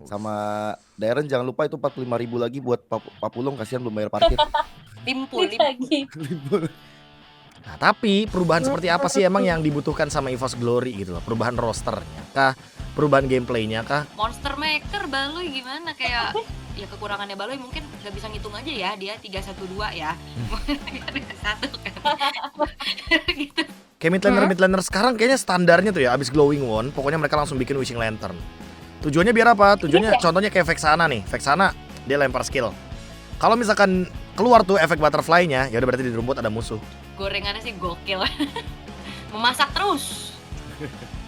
Sama Darren jangan lupa itu 45.000 lagi buat Papulung, kasihan belum bayar parkir. Limpul. Lagi. Nah, tapi perubahan seperti apa sih emang yang dibutuhkan sama EVOS Glory gitu loh? Perubahan rosternya kah? Perubahan gameplaynya kah? Monster Maker Baloy gimana, kayak ya kekurangannya Baloy mungkin nggak bisa ngitung aja ya, dia 3-1-2 ya. Satu kan. Gitu. Kayak mid laner sekarang kayaknya standarnya tuh ya abis Glowing Wand, pokoknya mereka langsung bikin Wishing Lantern. Tujuannya biar apa? Tujuannya contohnya kayak Vexana nih. Vexana dia lempar skill. Kalau misalkan keluar tuh efek butterfly-nya, ya udah berarti di rumput ada musuh. Gorengannya sih gokil. Memasak terus.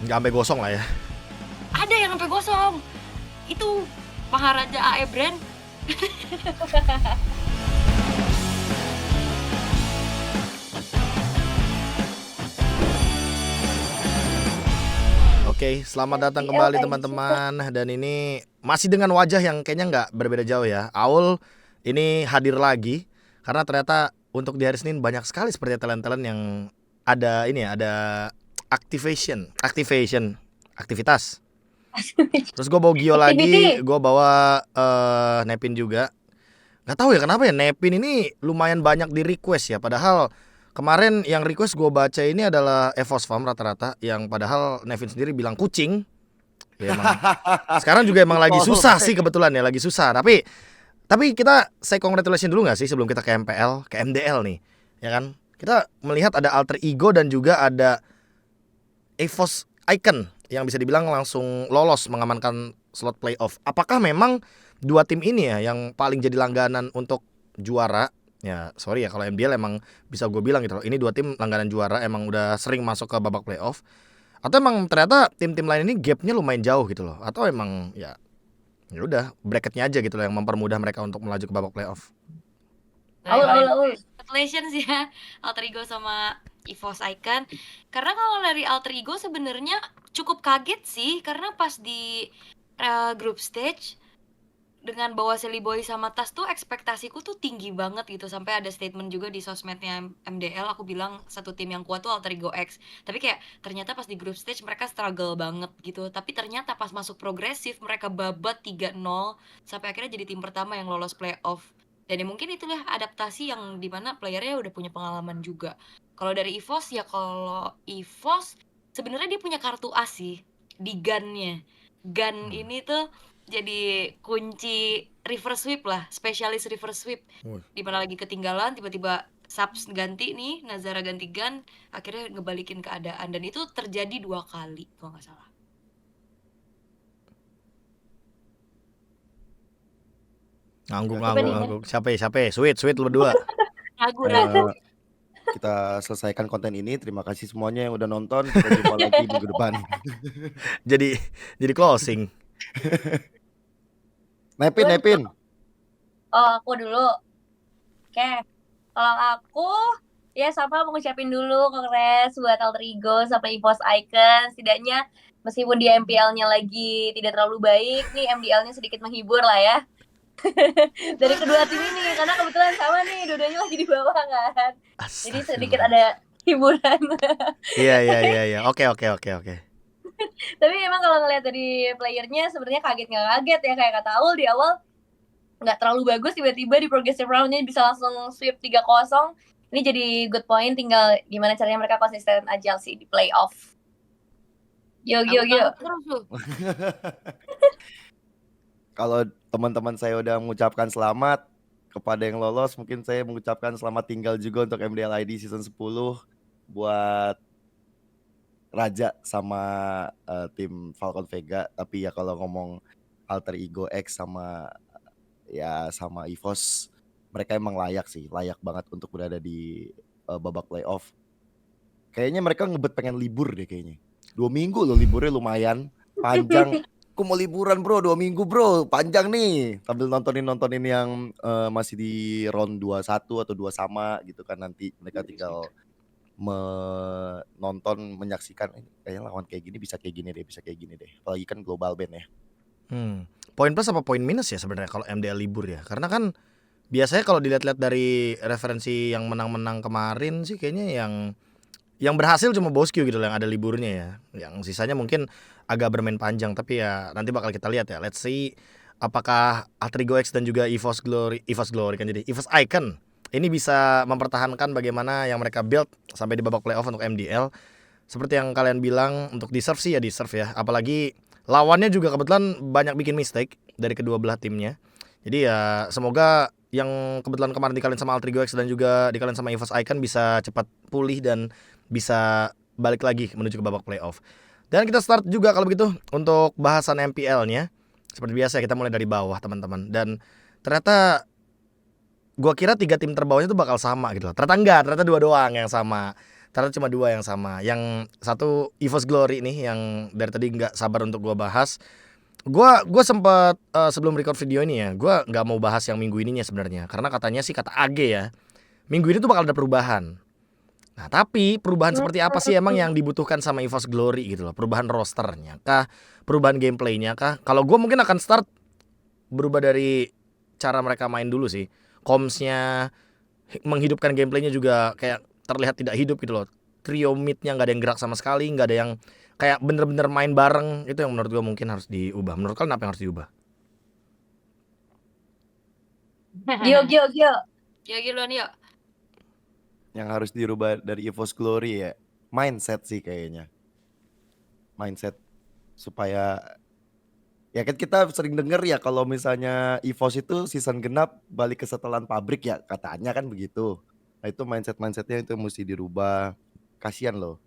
Nggak sampai gosong lah ya. Ada yang sampai gosong. Itu Maharaja AE Brand. Oke, selamat datang kembali teman-teman. Dan ini masih dengan wajah yang kayaknya nggak berbeda jauh ya. Aul ini hadir lagi karena ternyata untuk di hari Senin banyak sekali seperti talent-talent yang ada ini ya, ada aktivitas. Terus gue bawa Gio lagi, gue bawa Nepin juga. Nggak tahu ya kenapa ya Nepin ini lumayan banyak di request ya. Padahal kemarin yang request gue baca ini adalah EVOS Farm rata-rata, yang padahal Nevin sendiri bilang kucing. Ya, emang. Sekarang juga emang lagi susah sih kebetulan ya, lagi susah. Tapi kita say congratulations dulu nggak sih sebelum kita ke MPL, ke MDL nih, ya kan? Kita melihat ada alter ego dan juga ada EVOS Icon yang bisa dibilang langsung lolos mengamankan slot playoff. Apakah memang dua tim ini ya yang paling jadi langganan untuk juara? Ya sorry ya kalau MDL emang bisa gue bilang gitu loh, ini dua tim langganan juara, emang udah sering masuk ke babak playoff. Atau emang ternyata tim-tim lain ini gapnya lumayan jauh gitu loh. Atau emang ya udah bracketnya aja gitu loh yang mempermudah mereka untuk melaju ke babak playoff. Congratulations ya Alter Ego sama EVOS Icon. Karena kalau dari Alter Ego sebenarnya cukup kaget sih, karena pas di group stage dengan bawa Silly Boy sama Tas tuh ekspektasiku tuh tinggi banget gitu. Sampai ada statement juga di sosmednya MDL, aku bilang satu tim yang kuat tuh Alter Ego X. Tapi kayak ternyata pas di group stage mereka struggle banget gitu. Tapi ternyata pas masuk progresif mereka babat 3-0 sampai akhirnya jadi tim pertama yang lolos playoff. Dan ya mungkin itulah adaptasi yang dimana playernya udah punya pengalaman juga. Kalau dari EVOS ya, kalau EVOS sebenarnya dia punya kartu as sih di gunnya. Gun ini tuh jadi kunci reverse sweep lah, spesialis reverse sweep. Dimana lagi ketinggalan tiba-tiba subs ganti nih, Nazara ganti gun, akhirnya ngebalikin keadaan. Dan itu terjadi 2 kali kalau nggak salah. Ngangguk. Siapa ya? Sweet lu berdua. Ragu. Kita selesaikan konten ini. Terima kasih semuanya yang udah nonton. Kita jumpa lagi minggu depan. jadi closing. Nepin. Oh, aku dulu. Oke. Kalau aku ya sama mengucapin dulu kongres buat Alter Ego sama EVOS Icon. Setidaknya meskipun di MPL-nya lagi tidak terlalu baik, nih MDL-nya sedikit menghibur lah ya. Dari kedua tim ini, karena kebetulan sama nih, dua-duanya lagi di bawah kan. Jadi sedikit ada hiburan. Iya. Oke. Tapi emang kalau ngeliat dari playernya sebenarnya kaget nggak kaget ya, kayak kata Aul di awal nggak terlalu bagus, tiba-tiba di progressive roundnya bisa langsung sweep 3-0. Ini jadi good point, tinggal gimana caranya mereka konsisten aja sih di playoff. Yo. Kalau teman-teman saya udah mengucapkan selamat kepada yang lolos, mungkin saya mengucapkan selamat tinggal juga untuk MDL ID season 10 buat Raja sama tim Falcon Vega. Tapi ya kalau ngomong Alter Ego X sama EVOS, mereka emang layak banget untuk berada di babak playoff. Kayaknya mereka ngebet pengen libur deh kayaknya. 2 minggu loh liburnya, lumayan panjang. Aku mau liburan bro, 2 minggu bro, panjang nih. Sambil nontonin yang masih di round 21 atau 2 sama gitu kan. Nanti mereka tinggal menonton, menyaksikan kayaknya lawan kayak gini bisa kayak gini deh. Apalagi kan global band ya. Poin plus apa poin minus ya sebenarnya kalau MDL libur ya? Karena kan biasanya kalau dilihat-lihat dari referensi yang menang-menang kemarin sih kayaknya yang yang berhasil cuma Bosku gitu loh yang ada liburnya ya. Yang sisanya mungkin agak bermain panjang, tapi ya nanti bakal kita lihat ya. Let's see apakah Alter Ego X dan juga EVOS Glory kan jadi EVOS Icon ini bisa mempertahankan bagaimana yang mereka build sampai di babak playoff untuk MDL. Seperti yang kalian bilang, untuk deserve sih ya deserve ya. Apalagi lawannya juga kebetulan banyak bikin mistake dari kedua belah timnya. Jadi ya semoga yang kebetulan kemarin dikalahin sama Alter Ego X dan juga dikalahin sama EVOS Icon bisa cepat pulih dan bisa balik lagi menuju ke babak playoff. Dan kita start juga kalau begitu untuk bahasan MPL-nya. Seperti biasa kita mulai dari bawah teman-teman. Dan ternyata gua kira 3 tim terbawahnya tuh bakal sama gitu loh. Ternyata enggak, ternyata 2 doang yang sama. Ternyata cuma 2 yang sama. Yang satu EVOS Glory nih yang dari tadi nggak sabar untuk gua bahas. Gua sempat sebelum record video ini ya, gua nggak mau bahas yang minggu ininya sebenarnya. Karena katanya sih kata AG ya, minggu ini tuh bakal ada perubahan. Nah, tapi perubahan seperti apa sih emang yang dibutuhkan sama EVOS Glory gitu loh? Perubahan rosternya kah? Perubahan gameplaynya kah? Kalau gue mungkin akan start berubah dari cara mereka main dulu sih. Comms-nya menghidupkan gameplaynya juga kayak terlihat tidak hidup gitu loh. Trio mid-nya nggak ada yang gerak sama sekali, nggak ada yang kayak bener-bener main bareng. Itu yang menurut gue mungkin harus diubah. Menurut kalian apa yang harus diubah? Gio. Ya duluan yuk. Yang harus dirubah dari EVOS Glory ya mindset sih kayaknya. Mindset supaya ya kan kita sering denger ya kalau misalnya EVOS itu season genap balik ke setelan pabrik ya katanya kan begitu. Nah itu mindsetnya itu mesti dirubah. Kasian loh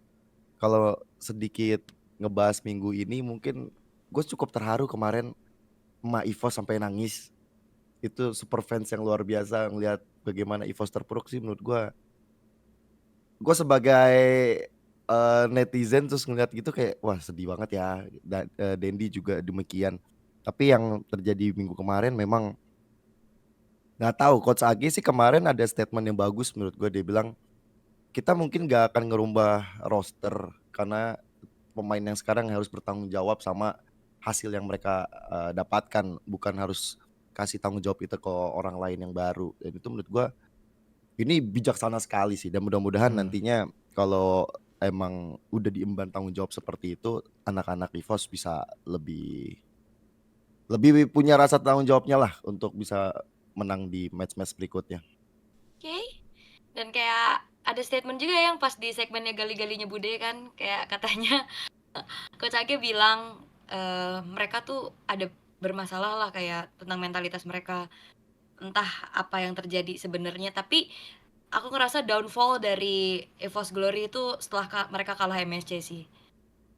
kalau sedikit ngebahas minggu ini mungkin gue cukup terharu kemarin sama EVOS sampai nangis. Itu super fans yang luar biasa ngelihat bagaimana EVOS terpuruk sih menurut gue. Gue sebagai netizen terus ngeliat gitu kayak wah sedih banget ya. Dendi juga demikian. Tapi yang terjadi minggu kemarin memang nggak tahu. Coach Agi sih kemarin ada statement yang bagus menurut gue. Dia bilang kita mungkin nggak akan ngerubah roster karena pemain yang sekarang harus bertanggung jawab sama hasil yang mereka dapatkan, bukan harus kasih tanggung jawab itu ke orang lain yang baru. Dan itu menurut gue ini bijaksana sekali sih, dan mudah-mudahan nantinya kalau emang udah diemban tanggung jawab seperti itu, anak-anak EVOS bisa lebih punya rasa tanggung jawabnya lah untuk bisa menang di match-match berikutnya. Oke. Dan kayak ada statement juga yang pas di segmennya gali-galinya Bude kan, kayak katanya Coach Age bilang mereka tuh ada bermasalah lah kayak tentang mentalitas mereka. Entah apa yang terjadi sebenarnya, tapi aku ngerasa downfall dari EVOS Glory itu setelah mereka kalah MSC sih.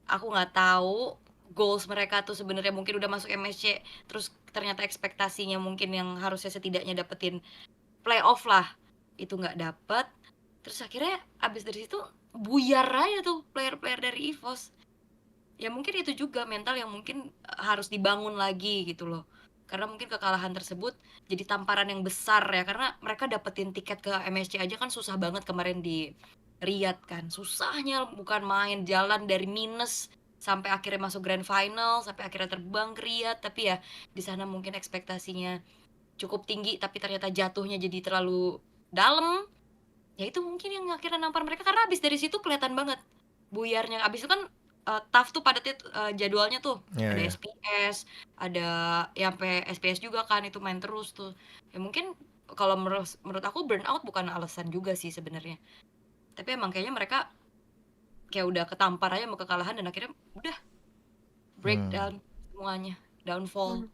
Aku nggak tahu goals mereka tuh sebenarnya mungkin udah masuk MSC, terus ternyata ekspektasinya mungkin yang harusnya setidaknya dapetin playoff lah, itu nggak dapet. Terus akhirnya abis dari situ buyar aja tuh player-player dari EVOS. Ya mungkin itu juga mental yang mungkin harus dibangun lagi gitu loh. Karena mungkin kekalahan tersebut jadi tamparan yang besar ya, karena mereka dapetin tiket ke MSC aja kan susah banget kemarin di Riyadh kan. Susahnya bukan main, jalan dari minus sampai akhirnya masuk grand final, sampai akhirnya terbang ke Riyadh. Tapi ya di sana mungkin ekspektasinya cukup tinggi tapi ternyata jatuhnya jadi terlalu dalam. Ya itu mungkin yang akhirnya nampar mereka, karena abis dari situ kelihatan banget buyarnya. Abis itu kan tough tuh padatnya jadwalnya tuh. Iya, Ada iya. SPS, ada ya sampai SPS juga kan, itu main terus tuh. Ya mungkin kalau menurut aku burnout bukan alasan juga sih sebenarnya. Tapi emang kayaknya mereka kayak udah ketampar aja sama kekalahan dan akhirnya udah breakdown semuanya, downfall.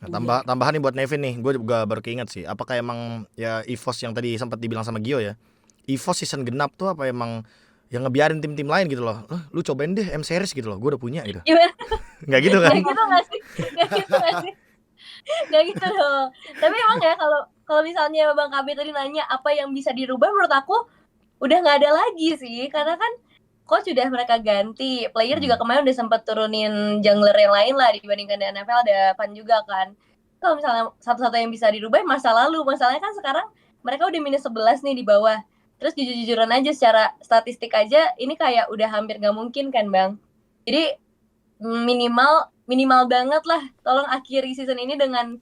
Nah, tambahan nih buat Nevin nih, gue juga baru keinget sih. Apakah emang ya EVOS yang tadi sempat dibilang sama Gio ya, EVOS season genap tuh apa emang yang ngebiarin tim-tim lain gitu loh? Lu cobain deh M series gitu loh, gue udah punya gitu. Gimana? Nggak gitu kan? Gak gitu gak sih? Gak gitu loh. Tapi emang ya kalau misalnya Bang Kabe tadi nanya apa yang bisa dirubah, menurut aku udah nggak ada lagi sih, karena kan coach sudah mereka ganti, player juga kemarin udah sempat turunin jungler yang lain lah dibandingkan di NFL, ada Van juga kan. Kalau misalnya satu-satu yang bisa dirubah masa lalu, masalahnya kan sekarang mereka udah minus 11 nih di bawah. Terus jujur-jujuran aja secara statistik aja ini kayak udah hampir nggak mungkin kan Bang. Jadi minimal banget lah, tolong akhiri season ini dengan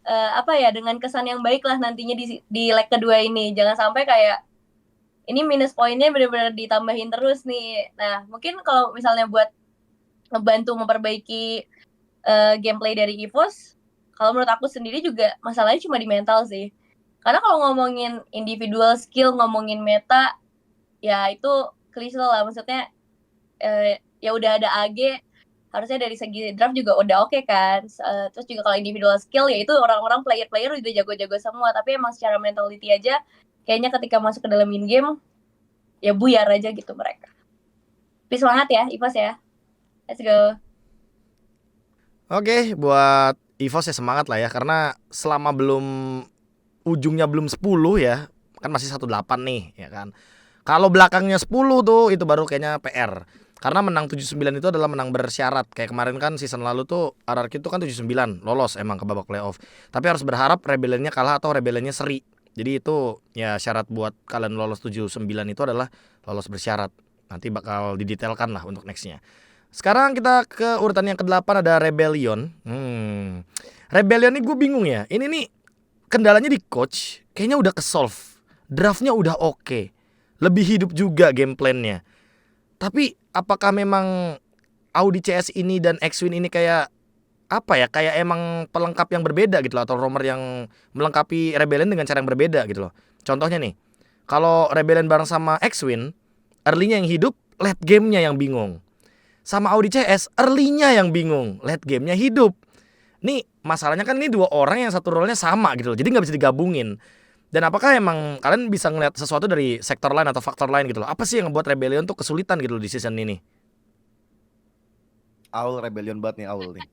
dengan kesan yang baik lah nantinya di leg kedua ini. Jangan sampai kayak ini minus poinnya benar-benar ditambahin terus nih. Nah, mungkin kalau misalnya buat ngebantu memperbaiki gameplay dari EVOS, kalau menurut aku sendiri juga masalahnya cuma di mental sih. Karena kalau ngomongin individual skill, ngomongin meta, ya itu klise lah. Maksudnya ya udah ada AG, harusnya dari segi draft juga udah oke kan. Terus juga kalau individual skill ya itu orang-orang player-player udah jago-jago semua, tapi emang secara mentality aja kayaknya ketika masuk ke dalam in game ya buyar aja gitu mereka. Tapi semangat ya Ivas ya. Let's go. Oke, buat EVOS ya semangat lah ya, karena selama ujungnya belum 10 ya, kan masih 18 nih ya kan. Kalau belakangnya 10 tuh itu baru kayaknya PR. Karena menang 79 itu adalah menang bersyarat. Kayak kemarin kan season lalu tuh RRQ itu kan 79 lolos emang ke babak playoff. Tapi harus berharap Rebellion-nya kalah atau Rebellion-nya seri. Jadi itu ya syarat buat kalian lolos 79 itu adalah lolos bersyarat. Nanti bakal didetailkan lah untuk nextnya. Sekarang kita ke urutan yang ke-8 ada Rebellion. Rebellion ini gue bingung ya. Ini nih kendalanya di coach. Kayaknya udah ke-solve. Draftnya udah oke. Lebih hidup juga game plan-nya. Tapi apakah memang Audi CS ini dan X-Win ini kayak apa ya? Kayak emang pelengkap yang berbeda gitu loh, atau romer yang melengkapi Rebellion dengan cara yang berbeda gitu loh. Contohnya nih, kalau Rebellion bareng sama X-Win, early-nya yang hidup, late game-nya yang bingung. Sama Audi CS, early-nya yang bingung, late game-nya hidup. Nih masalahnya kan ini dua orang yang satu role-nya sama gitu loh. Jadi nggak bisa digabungin. Dan apakah emang kalian bisa ngeliat sesuatu dari sektor lain atau faktor lain gitu loh? Apa sih yang ngebuat Rebellion tuh kesulitan gitu loh di season ini? Aul Rebellion banget nih Aul nih.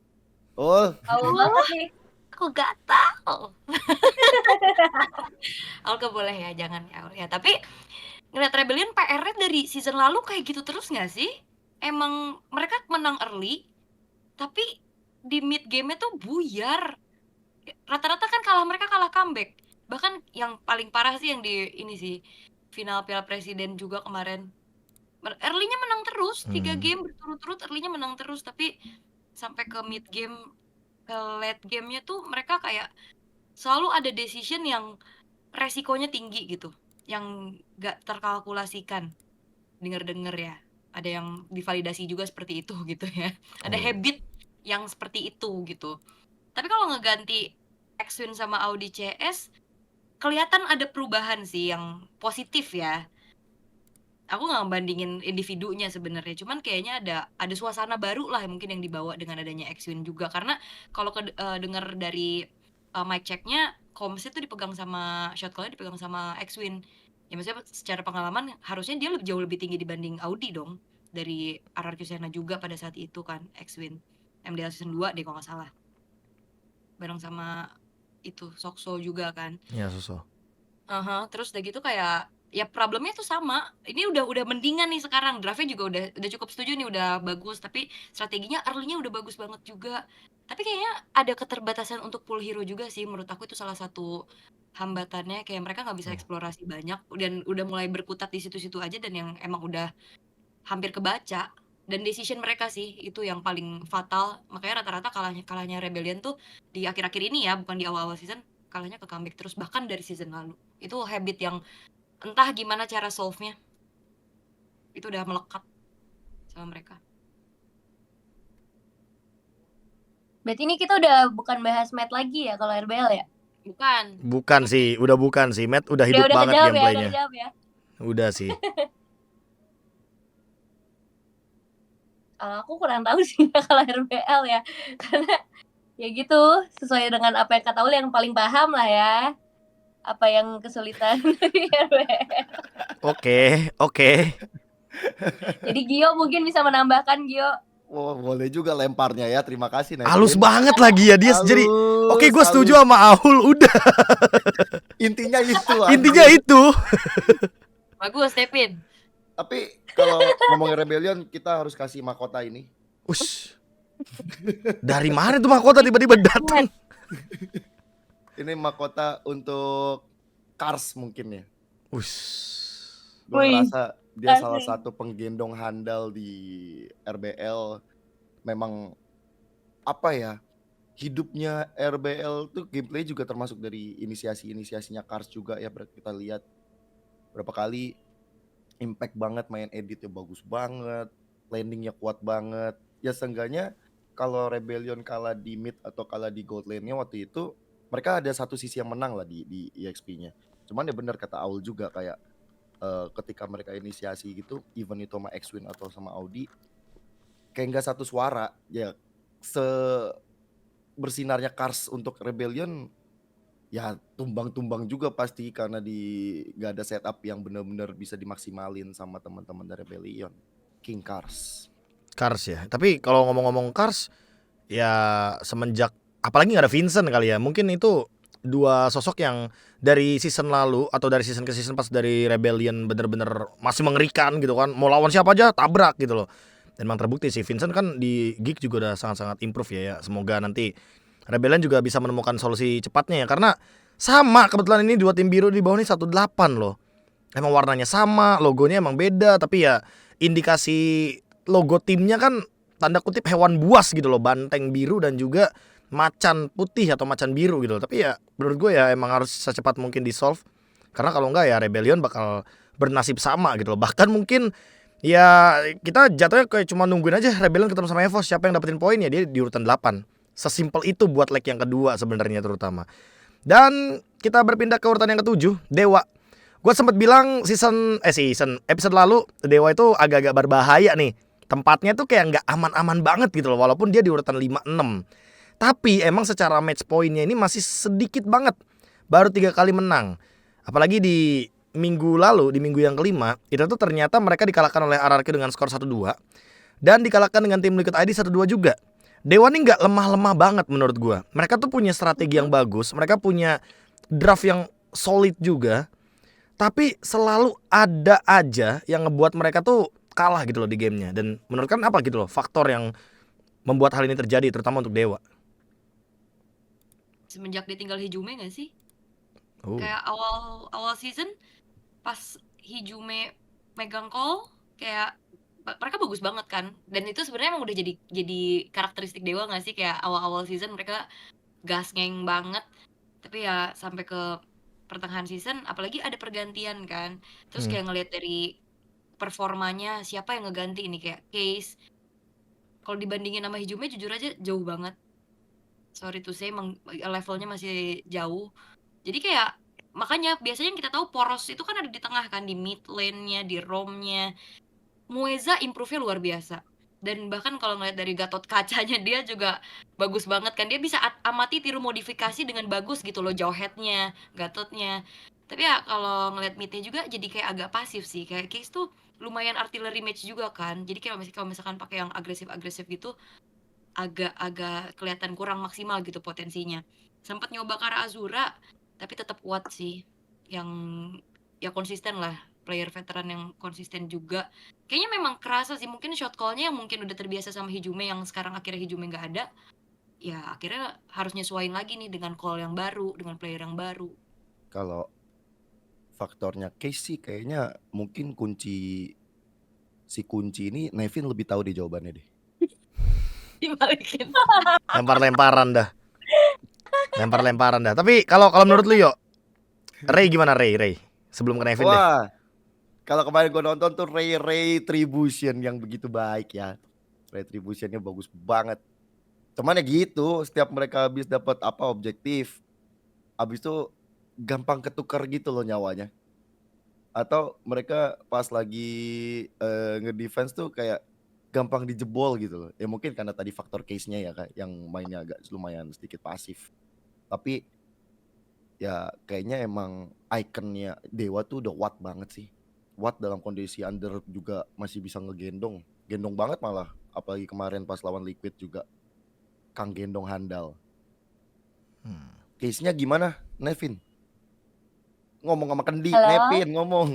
Oh, Awal banget nih. Aku gak tahu. Alka boleh ya, jangan ya Aul ya. Tapi ngeliat Rebellion PR-nya dari season lalu kayak gitu terus gak sih? Emang mereka menang early, tapi di mid game-nya tuh buyar. Rata-rata kan mereka kalah comeback. Bahkan yang paling parah sih yang di ini sih, final Piala Presiden juga kemarin. Early-nya menang terus, 3 game berturut-turut early-nya menang terus, tapi sampai ke mid game, ke late game-nya tuh mereka kayak selalu ada decision yang resikonya tinggi gitu, yang gak terkalkulasikan. Denger-denger ya, ada yang divalidasi juga seperti itu gitu ya. Ada habit yang seperti itu gitu. Tapi kalau ngeganti X-Win sama Audi CS, kelihatan ada perubahan sih yang positif ya. Aku nggak ngebandingin individunya sebenarnya, cuman kayaknya ada suasana baru lah mungkin yang dibawa dengan adanya X-Win juga. Karena kalau dengar dari mic check-nya, comms-nya tuh dipegang sama shot call-nya dipegang sama X-Win. Ya maksudnya secara pengalaman harusnya dia jauh lebih tinggi dibanding Audi dong. Dari RRQ Sena juga pada saat itu kan X-Win. MDL season 2 deh kalau nggak salah. Bareng sama itu Sokso juga kan. Ya Suso. Terus udah gitu kayak ya problemnya tuh sama. Ini udah mendingan nih sekarang. Draftnya juga udah cukup setuju nih, udah bagus, tapi strateginya early-nya udah bagus banget juga. Tapi kayaknya ada keterbatasan untuk pull hero juga sih, menurut aku itu salah satu hambatannya, kayak mereka nggak bisa eksplorasi banyak dan udah mulai berkutat di situ-situ aja, dan yang emang udah hampir kebaca. Dan decision mereka sih itu yang paling fatal. Makanya rata-rata kalahnya Rebellion tuh di akhir-akhir ini ya, bukan di awal-awal season, kalahnya ke comeback terus bahkan dari season lalu. Itu habit yang entah gimana cara solve-nya, itu udah melekat sama mereka. Berarti ini kita udah bukan bahas match lagi ya kalau RBL ya? Bukan sih, bukan sih. Matt udah hidup Udah banget kejawab ya, udah gameplaynya. kejawab ya. Udah sih. Aku kurang tahu sih ya kalau RBL ya. Karena ya gitu, sesuai dengan apa yang kata Uli yang paling paham lah ya. Apa yang kesulitan dari RBL. Oke. Jadi Gio mungkin bisa menambahkan Gio. oh, boleh juga lemparnya ya. Terima kasih Nevin. Halus banget lagi ya dia. Halus, Jadi oke, gue setuju halus. sama Aul. Udah. Intinya itu. Intinya anjir. itu. Bagus, Tepin. Tapi kalau ngomongin Rebellion, kita harus kasih mahkota ini. Ush. Dari mana tuh mahkota tiba-tiba datang? Ini mahkota untuk Kars mungkin ya. Ush. Gue Wih, ngerasa dia kasih. salah satu penggendong handal di RBL. Memang apa ya, hidupnya RBL tuh gameplay juga termasuk dari inisiasinya Kars juga ya. Kita lihat berapa kali impact banget, main editnya bagus banget, landingnya kuat banget. Ya seenggaknya kalau Rebellion kalah di mid atau kalah di gold lane-nya waktu itu, mereka ada satu sisi yang menang lah di EXP-nya. Cuman ya benar kata Aul juga kayak ketika mereka inisiasi gitu, even itu sama X-Win atau sama Audi, kayak nggak satu suara. Ya se bersinarnya Cars untuk Rebellion ya tumbang-tumbang juga pasti karena nggak ada setup yang benar-benar bisa dimaksimalin sama teman-teman dari Rebellion. King Cars. Cars ya. Tapi kalau ngomong-ngomong Cars, ya semenjak apalagi nggak ada Vincent kali ya. Mungkin itu dua sosok yang dari season lalu atau dari season ke season pas dari Rebellion bener-bener masih mengerikan gitu kan. Mau lawan siapa aja tabrak gitu loh. Dan memang terbukti sih Vincent kan di Geek juga udah sangat-sangat improve ya. Semoga nanti Rebellion juga bisa menemukan solusi cepatnya ya. Karena sama kebetulan ini dua tim biru di bawah ini 18 loh. Emang warnanya sama, logonya emang beda, tapi ya indikasi logo timnya kan tanda kutip hewan buas gitu loh, banteng biru dan juga macan putih atau macan biru gitu loh. Tapi ya menurut gue ya emang harus secepat mungkin di solve. Karena kalau enggak ya Rebellion bakal bernasib sama gitu loh. Bahkan mungkin ya kita jatuhnya kayak cuma nungguin aja Rebellion ketemu sama EVOS, siapa yang dapetin poin ya dia di urutan 8. Sesimpel itu buat leg yang kedua sebenarnya terutama. Dan kita berpindah ke urutan yang ketujuh, Dewa. Gue sempet bilang episode lalu Dewa itu agak-agak berbahaya nih. Tempatnya tuh kayak nggak aman-aman banget gitu loh, walaupun dia di urutan 5-6. Tapi emang secara match pointnya ini masih sedikit banget. Baru 3 kali menang. Apalagi di minggu lalu, di minggu yang kelima, itu tuh ternyata mereka dikalahkan oleh RRQ dengan skor 1-2. Dan dikalahkan dengan tim Liquid ID 1-2 juga. Dewa nih nggak lemah-lemah banget menurut gue. Mereka tuh punya strategi yang bagus. Mereka punya draft yang solid juga. Tapi selalu ada aja yang ngebuat mereka tuh kalah gitu loh di gamenya. Dan menurut kan apa gitu loh faktor yang membuat hal ini terjadi terutama untuk Dewa? Semenjak ditinggal Hijume gak sih? Oh. Kayak awal season pas Hijume megang call kayak mereka bagus banget kan. Dan itu sebenarnya emang udah jadi karakteristik Dewa gak sih, kayak awal season mereka gasngeng banget. Tapi ya sampai ke pertengahan season apalagi ada pergantian kan. Terus kayak ngelihat dari performanya siapa yang ngeganti ini kayak Case. Kalau dibandingin sama Hijume jujur aja jauh banget. Sorry to say levelnya masih jauh. Jadi kayak makanya biasanya yang kita tahu poros itu kan ada di tengah kan, di mid lane-nya, di roam-nya. Mueza improve-nya luar biasa. Dan bahkan kalau ngeliat dari Gatot kacanya dia juga bagus banget kan. Dia bisa amati tiru modifikasi dengan bagus gitu loh, jauh head-nya, Gatotnya. Tapi ya kalau ngeliat mid-nya juga jadi kayak agak pasif sih. Kayak Case tuh lumayan artillery match juga kan. Jadi kayak kalau misalkan pakai yang agresif-agresif gitu agak kelihatan kurang maksimal gitu potensinya. Sempat nyoba Kara Azura tapi tetap kuat sih. Yang ya konsisten lah, player veteran yang konsisten juga. Kayaknya memang kerasa sih, mungkin shot call-nya yang mungkin udah terbiasa sama Hijume yang sekarang akhirnya Hijume nggak ada. Ya akhirnya harus nyesuaiin lagi nih dengan call yang baru, dengan player yang baru. Kalau faktornya Case sih kayaknya mungkin kunci ini Nevin lebih tahu deh jawabannya deh. Dibalikin. Lempar-lemparan dah. Tapi kalau menurut lu yo, Ray gimana Ray? Sebelum ke Nevin deh. Wah, kalau kemarin gue nonton tuh Ray Tribution yang begitu baik ya. Retributionnya bagus banget. Cuman ya gitu, setiap mereka habis dapat objektif, habis itu gampang ketukar gitu loh nyawanya. Atau mereka pas lagi ngedefense tuh kayak gampang dijebol gitu loh. Ya mungkin karena tadi faktor case-nya ya Kak, yang mainnya agak lumayan sedikit pasif. Tapi ya kayaknya emang ikonnya Dewa tuh udah Watt banget sih. Watt dalam kondisi under juga masih bisa gendong banget malah. Apalagi kemarin pas lawan Liquid juga Kang gendong handal. Case-nya gimana Nevin? Ngomong sama Kendi. Halo? Nevin ngomong.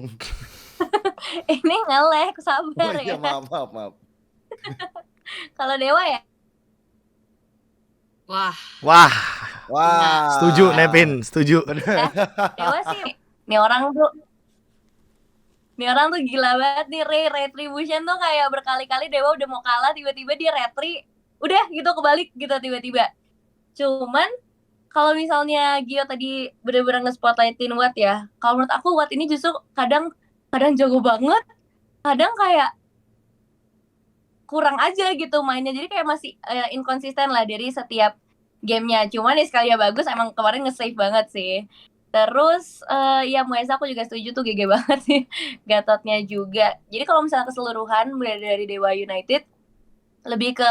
Ini ngelek, sabar Oh iya, ya. maaf. Kalau Dewa ya, Wah, Setuju Nevin, setuju. Dewa sih nih orang tuh gila banget nih. Retribution tuh kayak berkali-kali Dewa udah mau kalah, tiba-tiba dia retri, udah gitu kebalik gitu tiba-tiba. Cuman kalau misalnya Gio tadi bener-bener nge-spotlightin Watt ya, kalau menurut aku Watt ini justru kadang jago banget, kadang kayak kurang aja gitu mainnya, jadi kayak masih inkonsisten lah dari setiap gamenya. Cuman ya sekali ya bagus, emang kemarin nge-save banget sih. Terus ya Moesa aku juga setuju tuh, GG banget sih Gatotnya juga. Jadi kalau misalnya keseluruhan mulai dari Dewa United lebih ke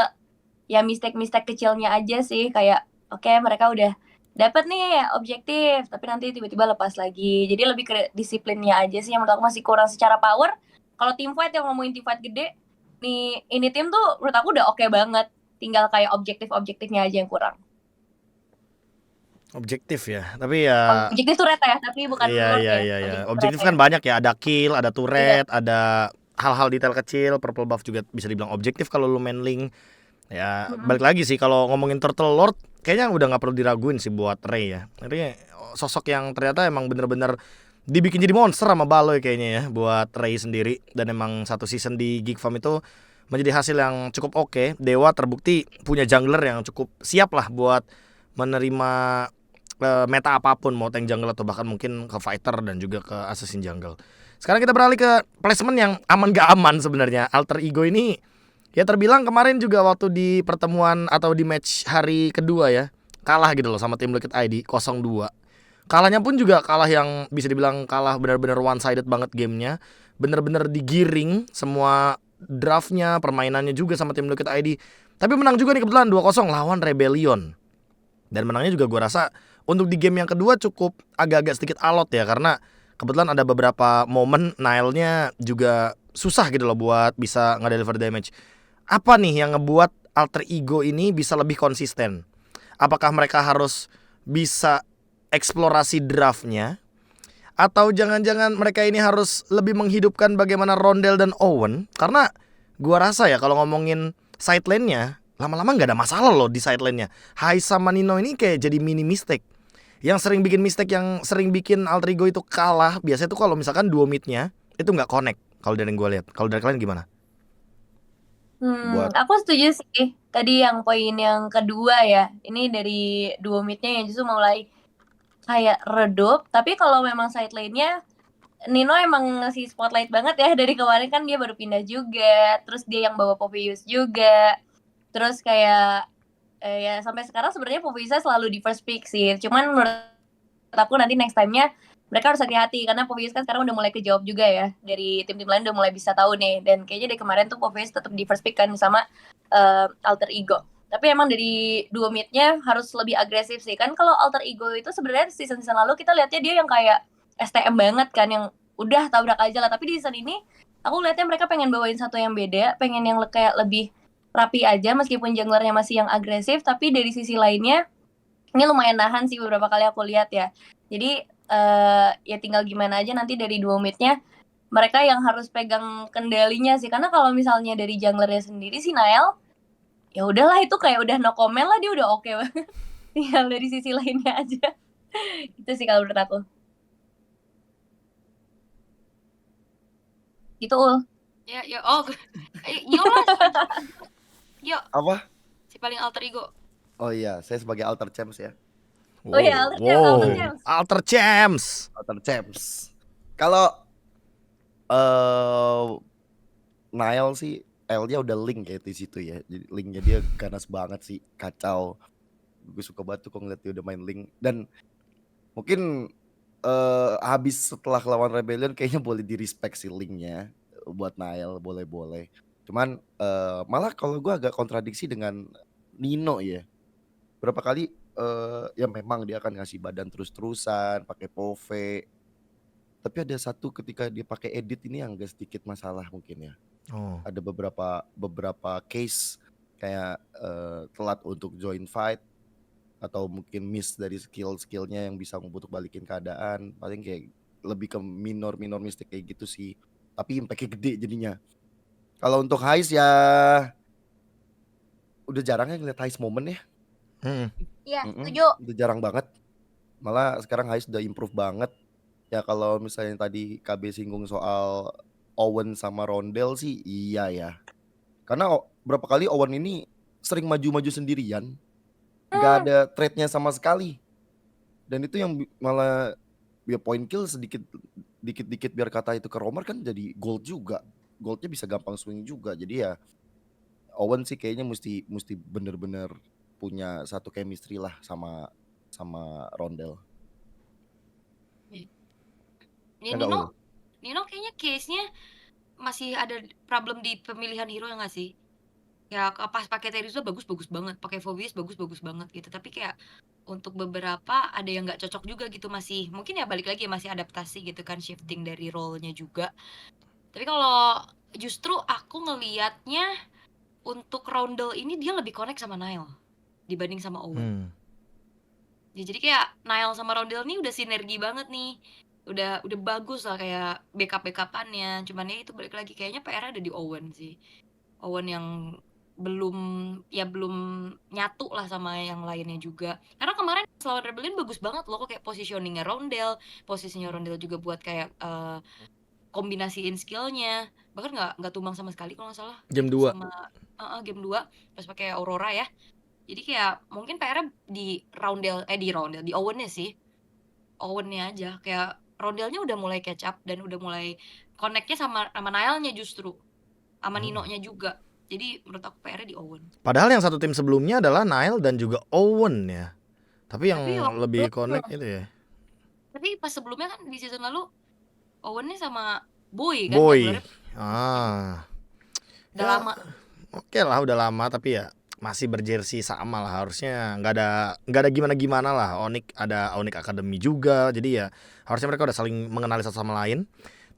ya mistake-mistake kecilnya aja sih, kayak oke, mereka udah dapat nih objektif tapi nanti tiba-tiba lepas lagi. Jadi lebih ke disiplinnya aja sih yang menurut aku masih kurang secara power. Kalau team fight, yang ngomongin team fight gede nih, ini tim tuh menurut aku udah oke banget, tinggal kayak objektifnya aja yang kurang. Objektif ya. Tapi ya Objektif tuh red ya, tapi bukan iya Lord iya ya. iya iya. Objektif Objektif red kan ya. banyak ya, ada kill, ada Iya. turret, ada hal-hal detail kecil. Purple buff juga bisa dibilang objektif kalau lu main Link. Ya, balik lagi sih kalau ngomongin Turtle Lord, kayaknya udah nggak perlu diraguin sih buat Ray ya. Jadi sosok yang ternyata emang bener-bener dibikin jadi monster sama Baloy kayaknya ya buat Ray sendiri. Dan emang satu season di Geek Farm itu menjadi hasil yang cukup oke. Dewa terbukti punya jungler yang cukup siap lah buat menerima meta apapun, mau tank jungle atau bahkan mungkin ke fighter dan juga ke assassin jungle. Sekarang kita beralih ke placement yang aman gak aman sebenarnya. Alter Ego ini ya terbilang kemarin juga waktu di pertemuan atau di match hari kedua ya, kalah gitu loh sama tim Liquid ID 0-2. Kalahnya pun juga kalah yang bisa dibilang kalah benar-benar one sided banget gamenya. Benar-benar digiring semua draftnya, permainannya juga sama tim Liquid ID. Tapi menang juga nih kebetulan 2-0 lawan Rebellion. Dan menangnya juga gue rasa untuk di game yang kedua cukup agak-agak sedikit alot ya, karena kebetulan ada beberapa momen Nile-nya juga susah gitu loh buat bisa nge-deliver damage. Apa nih yang ngebuat Alter Ego ini bisa lebih konsisten? Apakah mereka harus bisa eksplorasi draftnya, atau jangan-jangan mereka ini harus lebih menghidupkan bagaimana Rondel dan Owen? Karena gua rasa ya kalau ngomongin side lane-nya, lama-lama nggak ada masalah loh di side lane-nya. Hai sama Nino ini kayak jadi mini mistake. Yang sering bikin mistake, yang sering bikin Alter Ego itu kalah, biasanya tuh kalau misalkan duo mid-nya itu nggak connect. Kalau dari yang gue lihat, kalau dari kalian gimana? Buat Aku setuju sih. Tadi yang poin yang kedua ya, ini dari duo mid-nya yang justru mulai kayak redup. Tapi kalau memang side lane-nya, Nino emang ngasih spotlight banget ya. Dari kemarin kan dia baru pindah juga, terus dia yang bawa Poppyus juga. Terus kayak ya sampai sekarang sebenarnya Poppyusnya selalu di first pick sih. Cuman menurut aku nanti next time-nya mereka harus hati-hati, karena Poppyus kan sekarang udah mulai kejawab juga ya, dari tim-tim lain udah mulai bisa tahu nih. Dan kayaknya dari kemarin tuh Poppyus tetap di first pick kan sama Alter Ego. Tapi emang dari duo mid-nya harus lebih agresif sih. Kan kalau Alter Ego itu sebenarnya season-season lalu kita lihatnya dia yang kayak STM banget kan, yang udah tabrak aja lah. Tapi di season ini aku lihatnya mereka pengen bawain satu yang beda, pengen yang kayak lebih rapi aja, meskipun junglernya masih yang agresif. Tapi dari sisi lainnya ini lumayan nahan sih beberapa kali aku lihat ya. Jadi ya tinggal gimana aja nanti dari duo mid-nya mereka yang harus pegang kendalinya sih. Karena kalau misalnya dari junglernya sendiri sih Nael, ya udahlah itu kayak udah no comment lah, dia udah oke banget. Tinggal dari sisi lainnya aja. Itu sih kalau menurut aku. Gitu Ul. Ya, ya, oh, yo lah, yo, apa? si paling alter ego. Oh iya, saya sebagai alter champs ya. Oh iya, Alter Champs, Alter Champs. Alter Champs. Alter champs. Kalau Nile sih L-nya udah link kayak di situ ya. Jadi linknya dia ganas banget sih, kacau. Gue suka banget tuh kalau ngeliat dia udah main link. Dan mungkin habis setelah lawan Rebellion kayaknya boleh di respect sih linknya buat Nile, boleh-boleh. Cuman malah kalau gue agak kontradiksi dengan Nino ya. Berapa kali ya memang dia akan ngasih badan terus-terusan, pakai pove. Tapi ada satu ketika dia pakai edit ini yang agak sedikit masalah mungkin ya. Oh. Ada beberapa case kayak telat untuk join fight, atau mungkin miss dari skillnya yang bisa untuk balikin keadaan. Paling kayak lebih ke minor mistake kayak gitu sih. Tapi impactnya gede jadinya. Kalau untuk Heist ya udah jarang ya ngeliat Heist moment ya. Iya, Mm-mm, setuju. udah jarang banget. Malah sekarang Heist udah improve banget. Ya kalau misalnya tadi KB singgung soal Owen sama Rondel sih iya ya. Karena berapa kali Owen ini sering maju-maju sendirian, nggak ada trade-nya sama sekali. Dan itu yang malah ya point kill sedikit dikit biar kata itu ke Romer kan jadi gold juga. goldnya bisa gampang swing juga. Jadi ya Owen sih kayaknya mesti bener-bener punya satu chemistry lah sama Rondel. Ya, Ya nggak, Will? Nino kayaknya case-nya masih ada problem di pemilihan hero ya nggak sih? Ya pas pakai Terizla bagus banget, pakai Phoebus bagus banget gitu. Tapi kayak untuk beberapa ada yang nggak cocok juga gitu, masih mungkin ya balik lagi ya, masih adaptasi gitu kan, shifting dari role-nya juga. Tapi kalau justru aku ngelihatnya untuk Roundel ini dia lebih connect sama Nile dibanding sama Owen. Ya, jadi kayak Nile sama Roundel nih udah sinergi banget nih. Udah bagus lah kayak backup-backupannya. Cuman ya itu balik lagi kayaknya PR ada di Owen sih. Owen yang belum nyatu lah sama yang lainnya juga. Karena kemarin lawan Rebellion bagus banget loh, kayak positioningnya Roundel, posisinya Roundel juga buat kayak kombinasiin skillnya. Bahkan nggak tumbang sama sekali kalau nggak salah. Game 2. Sama game 2 pas pakai Aurora ya. Jadi kayak mungkin PR-nya di Owen-nya sih. Owen-nya aja. Kayak Roundelnya udah mulai catch up dan udah mulai connect-nya sama Nile-nya justru. Sama Nino-nya juga. Jadi menurut aku PR-nya di Owen. Padahal yang satu tim sebelumnya adalah Nile dan juga Owen ya. Tapi yang Tapi lebih connect itu ya. Tapi pas sebelumnya kan di season lalu Owen-nya sama Boy kan. Boy. Yang udah Ya, lama. Oke lah udah lama tapi ya masih berjersey sama lah, harusnya nggak ada gimana lah. Ada Onyx Academy juga, jadi ya harusnya mereka udah saling mengenali satu sama lain.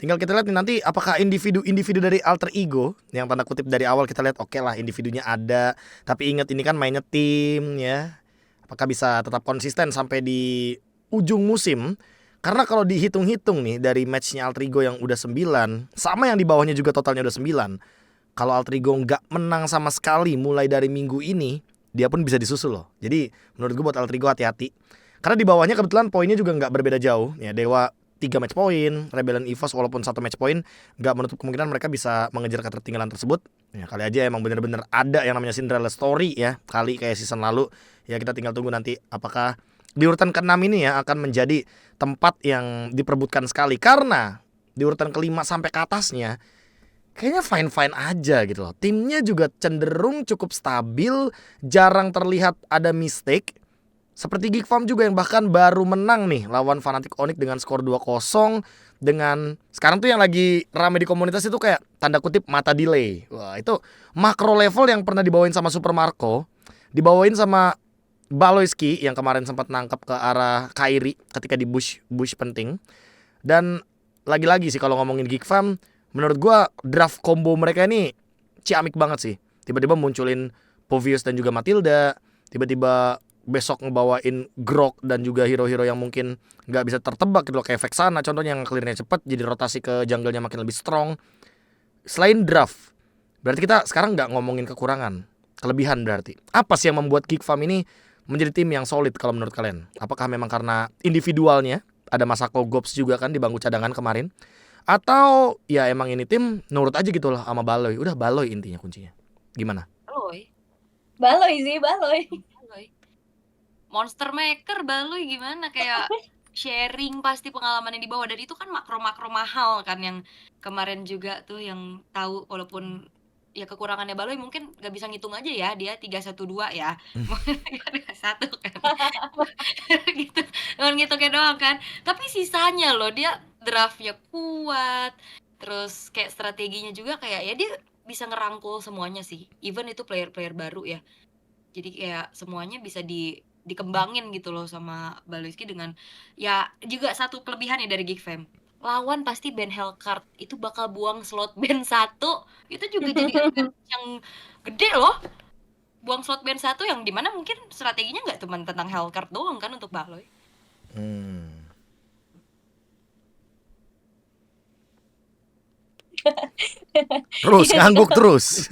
Tinggal kita lihat nih nanti apakah individu dari alter ego yang tanda kutip dari awal kita lihat oke lah individunya ada, tapi ingat ini kan mainnya tim ya, apakah bisa tetap konsisten sampai di ujung musim. Karena kalau dihitung-hitung nih dari matchnya alter ego yang udah 9 sama yang di bawahnya juga totalnya udah 9, kalau alter ego nggak menang sama sekali mulai dari minggu ini, dia pun bisa disusul loh. Jadi menurut gue buat alter ego hati-hati. Karena di bawahnya kebetulan poinnya juga nggak berbeda jauh. Ya Dewa 3 match point, Rebellion EVOS walaupun 1 match point, nggak menutup kemungkinan mereka bisa mengejar ketertinggalan tersebut. Ya kali aja emang bener-bener ada yang namanya Cinderella story ya, kali kayak season lalu. Ya kita tinggal tunggu nanti apakah di urutan ke-6 ini ya akan menjadi tempat yang diperebutkan sekali. Karena di urutan ke-5 sampai ke atasnya kayaknya fine-fine aja gitu loh. Timnya juga cenderung cukup stabil, jarang terlihat ada mistake. Seperti Geek Farm juga yang bahkan baru menang nih lawan Fnatic Onyx dengan skor 2-0. Dengan sekarang tuh yang lagi rame di komunitas itu kayak tanda kutip mata delay. Wah itu makro level yang pernah dibawain sama Super Marco, dibawain sama Baloyski yang kemarin sempat nangkep ke arah Kairi ketika di bush penting. Dan lagi-lagi sih kalau ngomongin Geek Farm, menurut gua draft combo mereka ini ciamik banget sih. Tiba-tiba munculin Povius dan juga Matilda, tiba-tiba besok ngebawain Grok dan juga hero-hero yang mungkin nggak bisa tertebak gitu loh, kayak Vexana contohnya yang clearnya cepet, jadi rotasi ke jungle-nya makin lebih strong. Selain draft, berarti kita sekarang nggak ngomongin kekurangan, kelebihan berarti. Apa sih yang membuat Geek Farm ini menjadi tim yang solid kalau menurut kalian? Apakah memang karena individualnya? Ada Masako Gops juga kan di bangku cadangan kemarin. Atau ya emang ini tim nurut aja gitu lah sama Baloy. Udah Baloy intinya kuncinya. Gimana? Baloy sih, Baloy. Monster Maker Baloy gimana, kayak sharing pasti pengalaman yang dibawa, dan itu kan makro-makro mahal kan yang kemarin juga tuh yang tahu. Walaupun ya kekurangannya Baloy mungkin nggak bisa ngitung aja ya, dia 3-1-2 ya. Satu kan. Gitu. Cuman ngitungnya doang kan. Tapi sisanya loh dia draftnya kuat. Terus kayak strateginya juga kayak ya dia bisa ngerangkul semuanya sih. Even itu player-player baru ya. Jadi kayak semuanya bisa dikembangin gitu loh sama Baloyski. Dengan ya juga satu kelebihan ya dari Geek Fam, lawan pasti ban Hellcard itu bakal buang slot ban 1. Itu juga jadi advantage yang gede loh, buang slot ban 1 yang dimana mungkin strateginya nggak cuma tentang Hellcard doang kan untuk Baloy. Terus ngangguk terus.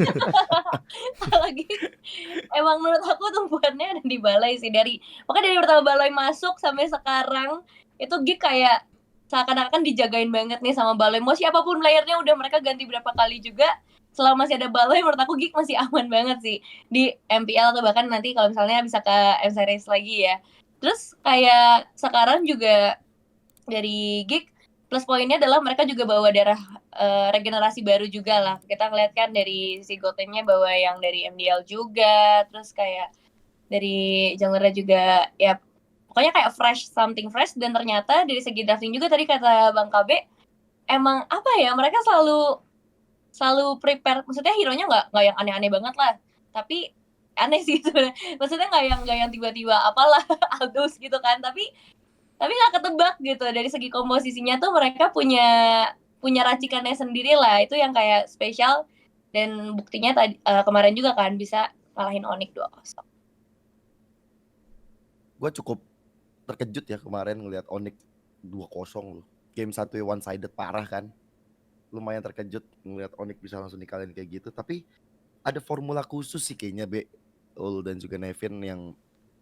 Lagi emang menurut aku tumpuannya ada di Baloy sih, makanya dari pertama Baloy masuk sampai sekarang itu Geek kayak seakan-akan dijagain banget nih sama Baloy. Mau siapapun playernya, udah mereka ganti berapa kali juga, selama masih ada Baloy menurut aku Geek masih aman banget sih di MPL atau bahkan nanti kalau misalnya bisa ke M Series lagi ya. Terus kayak sekarang juga dari Geek plus poinnya adalah mereka juga bawa darah regenerasi baru juga lah. Kita ngeliat kan dari si Gotennya bawa yang dari MDL juga, terus kayak dari junglernya juga ya pokoknya kayak something fresh. Dan ternyata dari segi drafting juga tadi kata Bang Kabe, emang apa ya, mereka selalu prepare, maksudnya hero-nya nggak yang aneh-aneh banget lah, tapi aneh sih sebenarnya, maksudnya nggak yang tiba-tiba apalah Aldous gitu kan, tapi nggak ketebak gitu. Dari segi komposisinya tuh mereka punya racikannya sendiri lah, itu yang kayak spesial. Dan buktinya tadi kemarin juga kan bisa ngalahin Onyx 2-0. Gue cukup terkejut ya kemarin ngelihat Onyx 2-0 loh. Game 1 one sided parah kan. Lumayan terkejut ngelihat Onyx bisa langsung dikalahin kayak gitu. Tapi ada formula khusus sih kayaknya Ul dan juga Nevin yang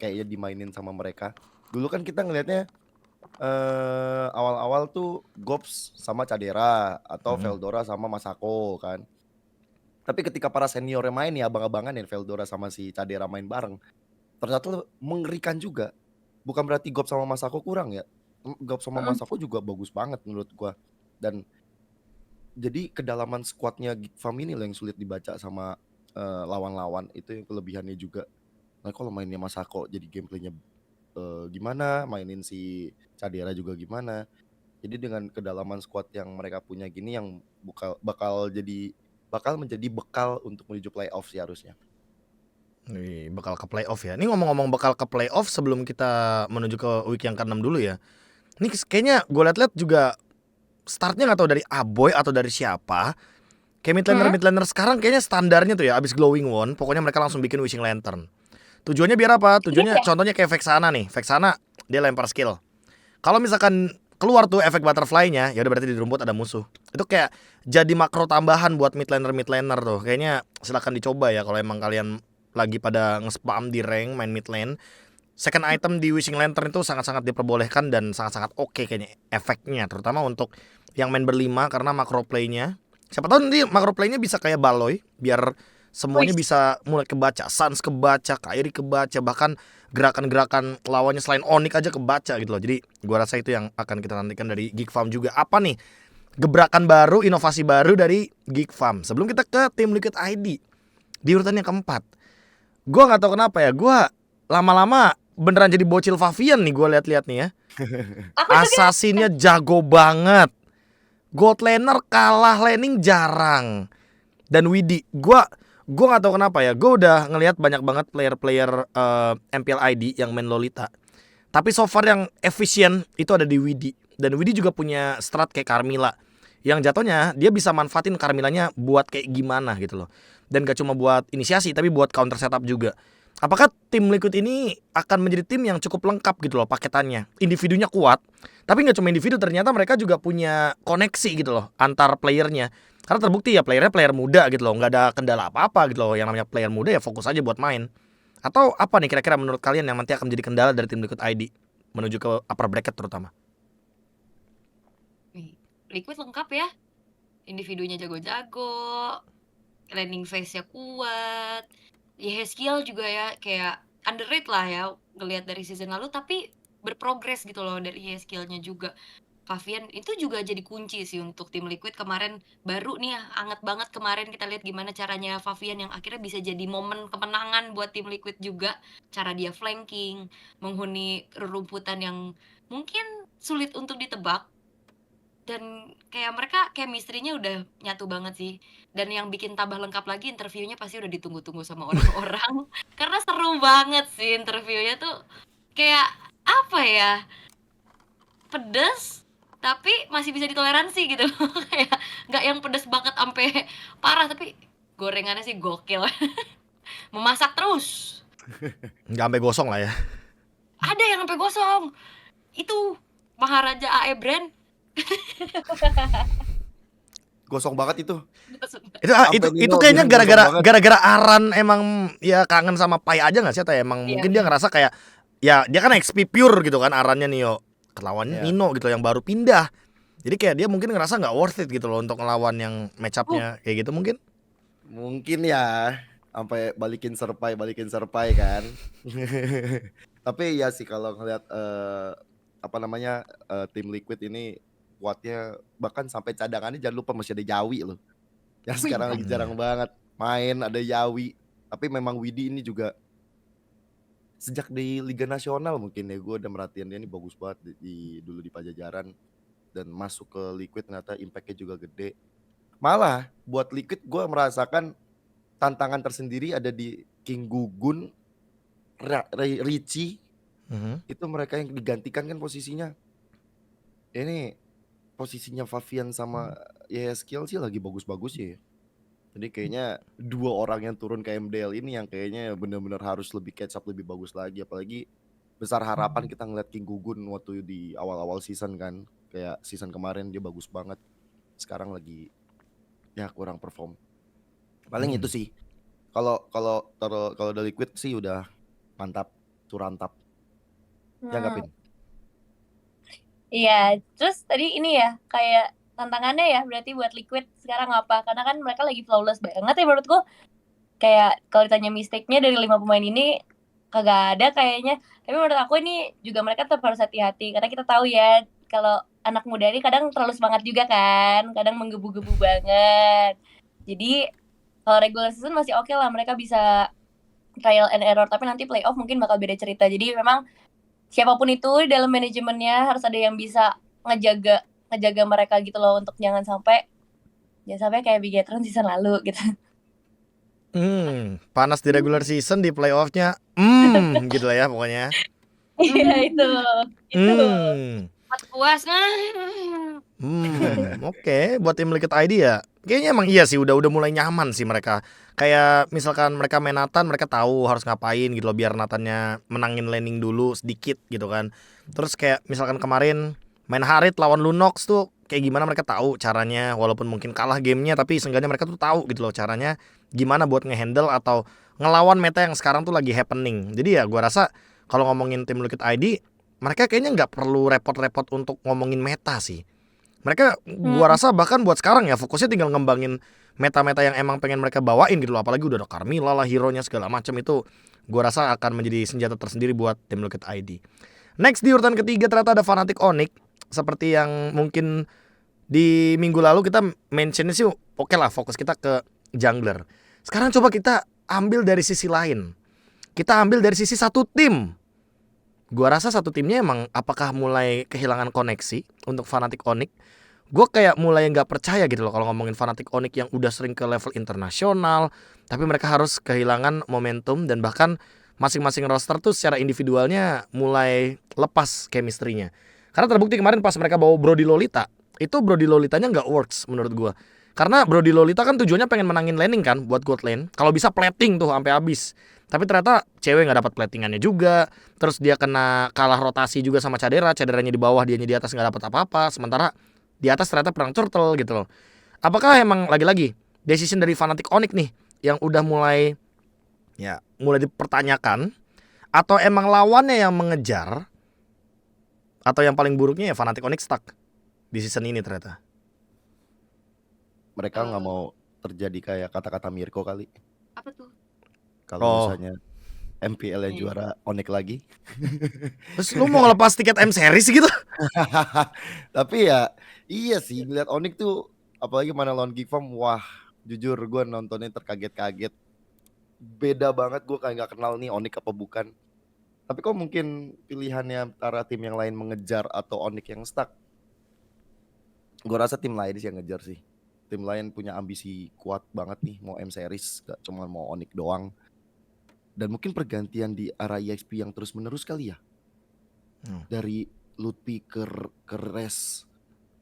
kayaknya dimainin sama mereka. Dulu kan kita ngelihatnya awal-awal tuh Gops sama Cadera atau Veldora sama Masako kan. Tapi ketika para seniornya main ya, abang-abangan ya, Veldora sama si Cadera main bareng, ternyata mengerikan juga. Bukan berarti Gops sama Masako kurang ya. Gops sama Masako juga bagus banget menurut gua. Dan jadi kedalaman squadnya Geek Farm ini loh yang sulit dibaca sama lawan-lawan. Itu yang kelebihannya juga. Nah kalau mainnya Masako jadi gameplaynya gimana, mainin si Cadera juga gimana. Jadi dengan kedalaman squad yang mereka punya gini yang bakal menjadi bekal untuk menuju playoff sih harusnya. Wih, bakal ke playoff ya. Ini ngomong-ngomong bakal ke playoff, sebelum kita menuju ke week yang ke-6 dulu ya. Ini kayaknya gue liat-liat juga startnya nggak tahu dari Aboy atau dari siapa. Kayak midlaner sekarang kayaknya standarnya tuh ya abis glowing one, pokoknya mereka langsung bikin wishing lantern. Tujuannya biar apa? Tujuannya contohnya kayak Vexana nih. Vexana dia lempar skill. Kalau misalkan keluar tuh efek butterfly-nya, ya udah berarti di rumput ada musuh. Itu kayak jadi makro tambahan buat midlaner tuh. Kayaknya silakan dicoba ya kalau emang kalian lagi pada nge-spam di rank main mid lane. Second item di wishing lantern itu sangat-sangat diperbolehkan dan sangat-sangat oke kayaknya efeknya, terutama untuk yang main berlima karena makro play-nya. Siapa tahu nanti makro play-nya bisa kayak Baloy, biar semuanya bisa mulai kebaca. Sans kebaca, Kairi kebaca, bahkan gerakan-gerakan lawannya selain Onyx aja kebaca gitu loh. Jadi gua rasa itu yang akan kita nantikan dari Geek Farm juga. Apa nih gebrakan baru, inovasi baru dari Geek Farm? Sebelum kita ke tim Liquid ID di urutan yang keempat, gua nggak tahu kenapa ya, gua lama-lama beneran jadi bocil Favian nih, gua lihat-lihat nih ya. Assassinnya jago banget. Gold laner kalah laning jarang. Dan Widi, gua nggak tahu kenapa ya, gue udah ngelihat banyak banget player-player MPL ID yang main Lolita. Tapi so far yang efisien itu ada di Widi. Dan Widi juga punya strat kayak Carmilla, yang jatuhnya dia bisa manfaatin Carmillanya buat kayak gimana gitu loh. Dan gak cuma buat inisiasi, tapi buat counter setup juga. Apakah tim Liquid ini akan menjadi tim yang cukup lengkap gitu loh paketannya? Individunya kuat, tapi gak cuma individu, ternyata mereka juga punya koneksi gitu loh antar playernya. Karena terbukti ya playernya player muda gitu loh, nggak ada kendala apa-apa gitu loh. Yang namanya player muda ya fokus aja buat main. Atau apa nih kira-kira menurut kalian yang nanti akan menjadi kendala dari tim Liquid ID menuju ke upper bracket terutama? Liquid lengkap ya, individunya jago-jago, landing phase-nya kuat, ya skill juga ya kayak underrated lah ya ngelihat dari season lalu, tapi berprogres gitu loh dari skill-nya juga. Favian itu juga jadi kunci sih untuk tim Liquid kemarin, baru nih anget banget kemarin kita lihat gimana caranya Favian yang akhirnya bisa jadi momen kemenangan buat tim Liquid juga. Cara dia flanking, menghuni rerumputan yang mungkin sulit untuk ditebak. Dan kayak mereka chemistry-nya udah nyatu banget sih. Dan yang bikin tambah lengkap lagi, interviewnya pasti udah ditunggu-tunggu sama orang-orang. Karena seru banget sih interviewnya tuh. Kayak apa ya, pedes tapi masih bisa ditoleransi gitu. Kayak nggak yang pedes banget sampai parah, tapi gorengannya sih gokil. Memasak terus. Nggak sampai gosong lah ya. Ada yang sampai gosong. Itu Maharaja AE Brand. Gosong banget itu. Itu kayaknya gara-gara Aran emang ya kangen sama Pai aja nggak sih, atau emang mungkin dia ngerasa kayak ya dia kan XP pure gitu kan Arannya nih yo. Lawannya Nino gitu yang baru pindah. Jadi kayak dia mungkin ngerasa nggak worth it gitu loh untuk ngelawan yang match up-nya kayak gitu mungkin. Mungkin ya, sampai balikin serpai kan. Tapi ya sih kalau ngeliat tim Liquid ini kuatnya, bahkan sampai cadangannya jangan lupa masih ada Yawi loh. Yang sekarang lagi Hmm. jarang banget main, ada Yawi. Tapi memang Widi ini juga sejak di Liga Nasional mungkin ya gue udah merhatiin dia ini bagus banget dulu di Pajajaran dan masuk ke Liquid ternyata impactnya juga gede. Malah buat Liquid gue merasakan tantangan tersendiri ada di King Gugun, Richie, Mhm. itu mereka yang digantikan kan posisinya. Ini posisinya Favian sama Yeskiel sih lagi bagus-bagus ya. Jadi kayaknya dua orang yang turun ke MDL ini yang kayaknya benar-benar harus lebih catch up lebih bagus lagi. Apalagi besar harapan kita ngeliat King Gugun waktu di awal-awal season kan. Kayak season kemarin dia bagus banget. Sekarang lagi ya kurang perform. Paling itu sih. Kalau udah Liquid sih udah mantap, surantap. Ya nggak, Pin? Iya, terus tadi ini ya kayak tantangannya ya berarti buat Liquid sekarang apa? Karena kan mereka lagi flawless banget ya menurutku. Kayak kalau ditanya mistake-nya dari 5 pemain ini kagak ada kayaknya. Tapi menurut aku ini juga mereka tetap harus hati-hati karena kita tahu ya kalau anak muda ini kadang terlalu semangat juga kan, kadang menggebu-gebu banget. Jadi kalau regular season masih oke lah mereka bisa trial and error, tapi nanti playoff mungkin bakal beda cerita. Jadi memang siapapun itu di dalam manajemennya harus ada yang bisa ngejaga mereka gitu loh untuk jangan sampai kayak Bigetron season lalu gitu. Panas di regular season, di playoffnya gitu lah ya pokoknya. Iya itu. Cepat puas. Oke, buat tim Liquid ID ya. Kayaknya emang iya sih udah mulai nyaman sih mereka. Kayak misalkan mereka main Nathan, mereka tahu harus ngapain gitu loh biar Nathannya menangin laning dulu sedikit gitu kan. Terus kayak misalkan kemarin main Harit lawan Lunox tuh kayak gimana mereka tahu caranya, walaupun mungkin kalah gamenya tapi seenggaknya mereka tuh tahu gitu loh caranya gimana buat ngehandle atau ngelawan meta yang sekarang tuh lagi happening. Jadi ya gua rasa kalau ngomongin tim Liquid ID mereka kayaknya nggak perlu repot-repot untuk ngomongin meta sih. Mereka gua rasa bahkan buat sekarang ya fokusnya tinggal ngembangin meta-meta yang emang pengen mereka bawain gitu loh. Apalagi udah ada Carmilla lah, hero-nya segala macam itu gua rasa akan menjadi senjata tersendiri buat tim Liquid ID. Next di urutan ketiga ternyata ada Fnatic Onyx. Seperti yang mungkin di minggu lalu kita mention sih oke lah fokus kita ke jungler. Sekarang coba kita ambil dari sisi lain. Kita ambil dari sisi satu tim. Gua rasa satu timnya emang apakah mulai kehilangan koneksi untuk Fnatic Onyx. Gue kayak mulai nggak percaya gitu loh kalau ngomongin Fnatic Onyx yang udah sering ke level internasional, tapi mereka harus kehilangan momentum dan bahkan masing-masing roster tuh secara individualnya mulai lepas chemistry-nya. Karena terbukti kemarin pas mereka bawa Brody Lolita, itu Brody Lolitanya nggak works menurut gue. Karena Brody Lolita kan tujuannya pengen menangin laning kan buat gold lane. Kalau bisa plating tuh sampai habis. Tapi ternyata cewek nggak dapat platingannya juga. Terus dia kena kalah rotasi juga sama Caderanya di bawah, dianya di atas nggak dapat apa-apa. Sementara di atas ternyata perang turtle gitu loh. Apakah emang lagi-lagi decision dari Fnatic Onyx nih yang udah mulai dipertanyakan, atau emang lawannya yang mengejar, atau yang paling buruknya ya Fnatic Onyx stuck di season ini ternyata. Mereka nggak mau terjadi kayak kata-kata Mirko kali. Apa tuh? Kalau misalnya MPL yang juara Onyx lagi. Terus lu mau ngelepas tiket M Series gitu? Tapi ya iya sih ngeliat Onyx tuh apalagi mana lawan Geek Farm, wah jujur gue nontonnya terkaget-kaget. Beda banget, gue kayak gak kenal nih Onyx apa bukan. Tapi kok mungkin pilihannya antara tim yang lain mengejar atau Onyx yang stuck? Gue rasa tim lain sih yang ngejar sih. Tim lain punya ambisi kuat banget nih, mau M Series, gak cuma mau Onyx doang. Dan mungkin pergantian di arah EXP yang terus menerus kali ya. Dari Lutfi ke Res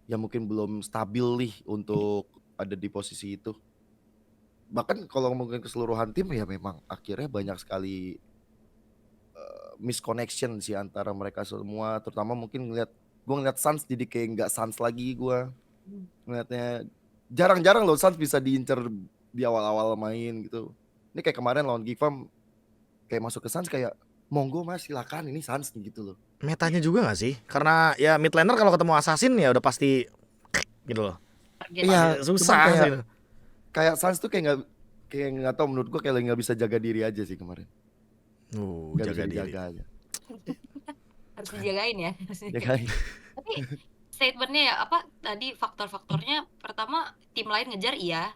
yang mungkin belum stabil nih untuk ada di posisi itu. Bahkan kalau ngomongin keseluruhan tim ya memang akhirnya banyak sekali misconnection sih antara mereka semua. Terutama mungkin gue ngeliat Suns jadi kayak nggak Suns lagi gue. Ngeliatnya jarang-jarang loh Suns bisa diincer di awal-awal main gitu. Ini kayak kemarin lawan Geek Farm kayak masuk ke Suns kayak monggo mas silakan ini Suns gitu loh. Metanya juga gak sih? Karena ya mid laner kalau ketemu assassin ya udah pasti gitu loh. Iya Susah sih. Kayak Suns tuh kayak nggak tahu, menurut gua kayak nggak bisa jaga diri aja sih kemarin. Nggak Jaga bisa diri. dijaga aja. Harus dijagain ya. Ya kan? Tapi statementnya ya apa tadi faktor-faktornya pertama tim lain ngejar iya,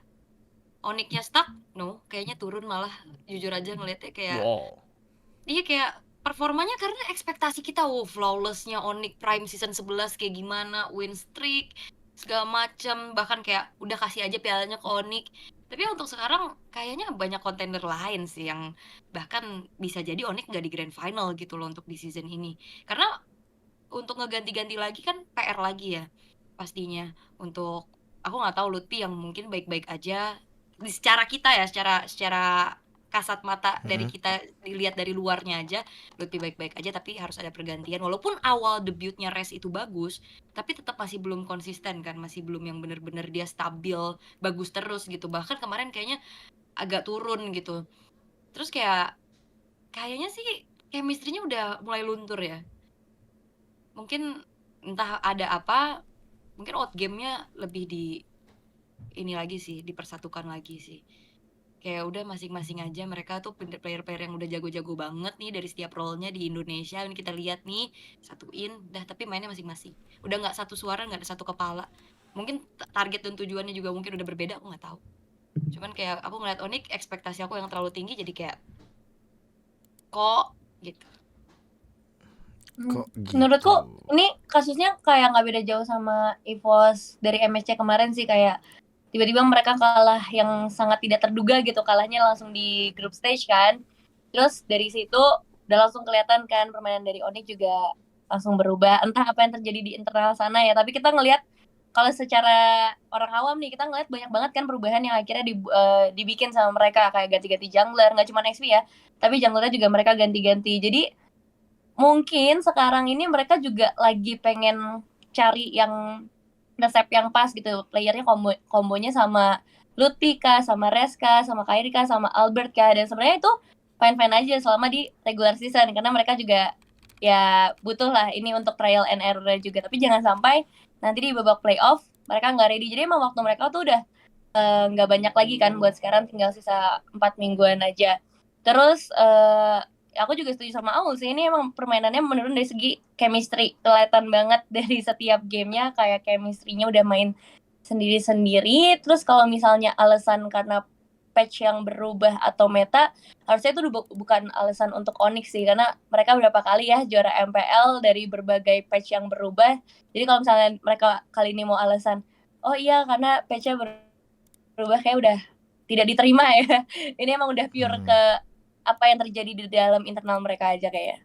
Onyx-nya stuck no, kayaknya turun malah jujur aja ngeliatnya kayak Wow. iya kayak performanya karena ekspektasi kita flawlessnya Onyx Prime season 11 kayak gimana, win streak segala macam, bahkan kayak udah kasih aja pialanya ke Onyx. Tapi untuk sekarang kayaknya banyak kontender lain sih yang bahkan bisa jadi Onyx nggak di grand final gitu loh untuk di season ini. Karena untuk ngeganti-ganti lagi kan PR lagi ya pastinya. Untuk aku nggak tahu Lutfi yang mungkin baik-baik aja secara kita ya, secara secara kasat mata dari Mm-mm. kita dilihat dari luarnya aja Lutfi baik-baik aja, tapi harus ada pergantian walaupun awal debutnya Res itu bagus tapi tetap masih belum konsisten kan, masih belum yang bener-bener dia stabil bagus terus gitu, bahkan kemarin kayaknya agak turun gitu. Terus kayaknya sih chemistry-nya udah mulai luntur ya, mungkin entah ada apa, mungkin outgame-nya lebih di ini lagi sih, dipersatukan lagi sih. Kayak udah masing-masing aja, mereka tuh player-player yang udah jago-jago banget nih dari setiap role-nya di Indonesia. Ini kita lihat nih, satuin, dah tapi mainnya masing-masing. Udah nggak satu suara, nggak ada satu kepala. Mungkin target dan tujuannya juga mungkin udah berbeda, aku nggak tahu. Cuman kayak aku ngeliat Onyx, ekspektasi aku yang terlalu tinggi jadi kayak kok gitu. Kok gitu? Menurutku ini kasusnya kayak nggak beda jauh sama EVOS dari MSC kemarin sih, kayak tiba-tiba mereka kalah yang sangat tidak terduga gitu, kalahnya langsung di group stage kan. Terus dari situ udah langsung kelihatan kan permainan dari Onyx juga langsung berubah. Entah apa yang terjadi di internal sana ya, tapi kita ngelihat kalau secara orang awam nih kita ngelihat banyak banget kan perubahan yang akhirnya dibikin sama mereka, kayak ganti-ganti jungler, nggak cuma XP ya, tapi junglernya juga mereka ganti-ganti. Jadi mungkin sekarang ini mereka juga lagi pengen cari yang resep yang pas gitu, playernya kombonya sama Lutfi kah, sama Reska, sama Kairi kah, sama Albert kah, dan sebenarnya itu fine-fine aja selama di regular season, karena mereka juga ya butuh lah ini untuk trial and error juga, tapi jangan sampai nanti di babak playoff mereka nggak ready. Jadi emang waktu mereka tuh udah nggak banyak lagi kan, buat sekarang tinggal sisa 4 mingguan aja. Terus aku juga setuju sama Aul sih, ini emang permainannya menurun dari segi chemistry, kelihatan banget dari setiap gamenya kayak chemistry-nya udah main sendiri-sendiri. Terus kalau misalnya alasan karena patch yang berubah atau meta, harusnya itu bukan alasan untuk Onyx sih, karena mereka berapa kali ya juara MPL dari berbagai patch yang berubah. Jadi kalau misalnya mereka kali ini mau alasan, oh iya karena patch-nya berubah, kayak udah tidak diterima ya. Ini emang udah pure ke apa yang terjadi di dalam internal mereka aja kayak.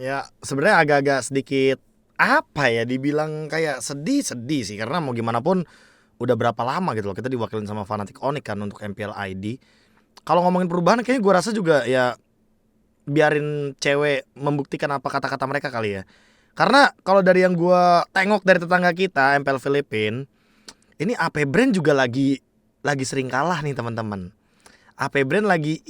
Ya sebenarnya agak-agak sedikit apa ya, dibilang kayak sedih sih, karena mau gimana pun udah berapa lama gitu loh kita diwakilin sama Fnatic Onyx kan untuk MPL ID. Kalau ngomongin perubahan kayaknya gue rasa juga ya biarin cewek membuktikan apa kata-kata mereka kali ya. Karena kalau dari yang gue tengok dari tetangga kita MPL Filipin, ini AP Brand juga lagi sering kalah nih teman-teman. AP Brand lagi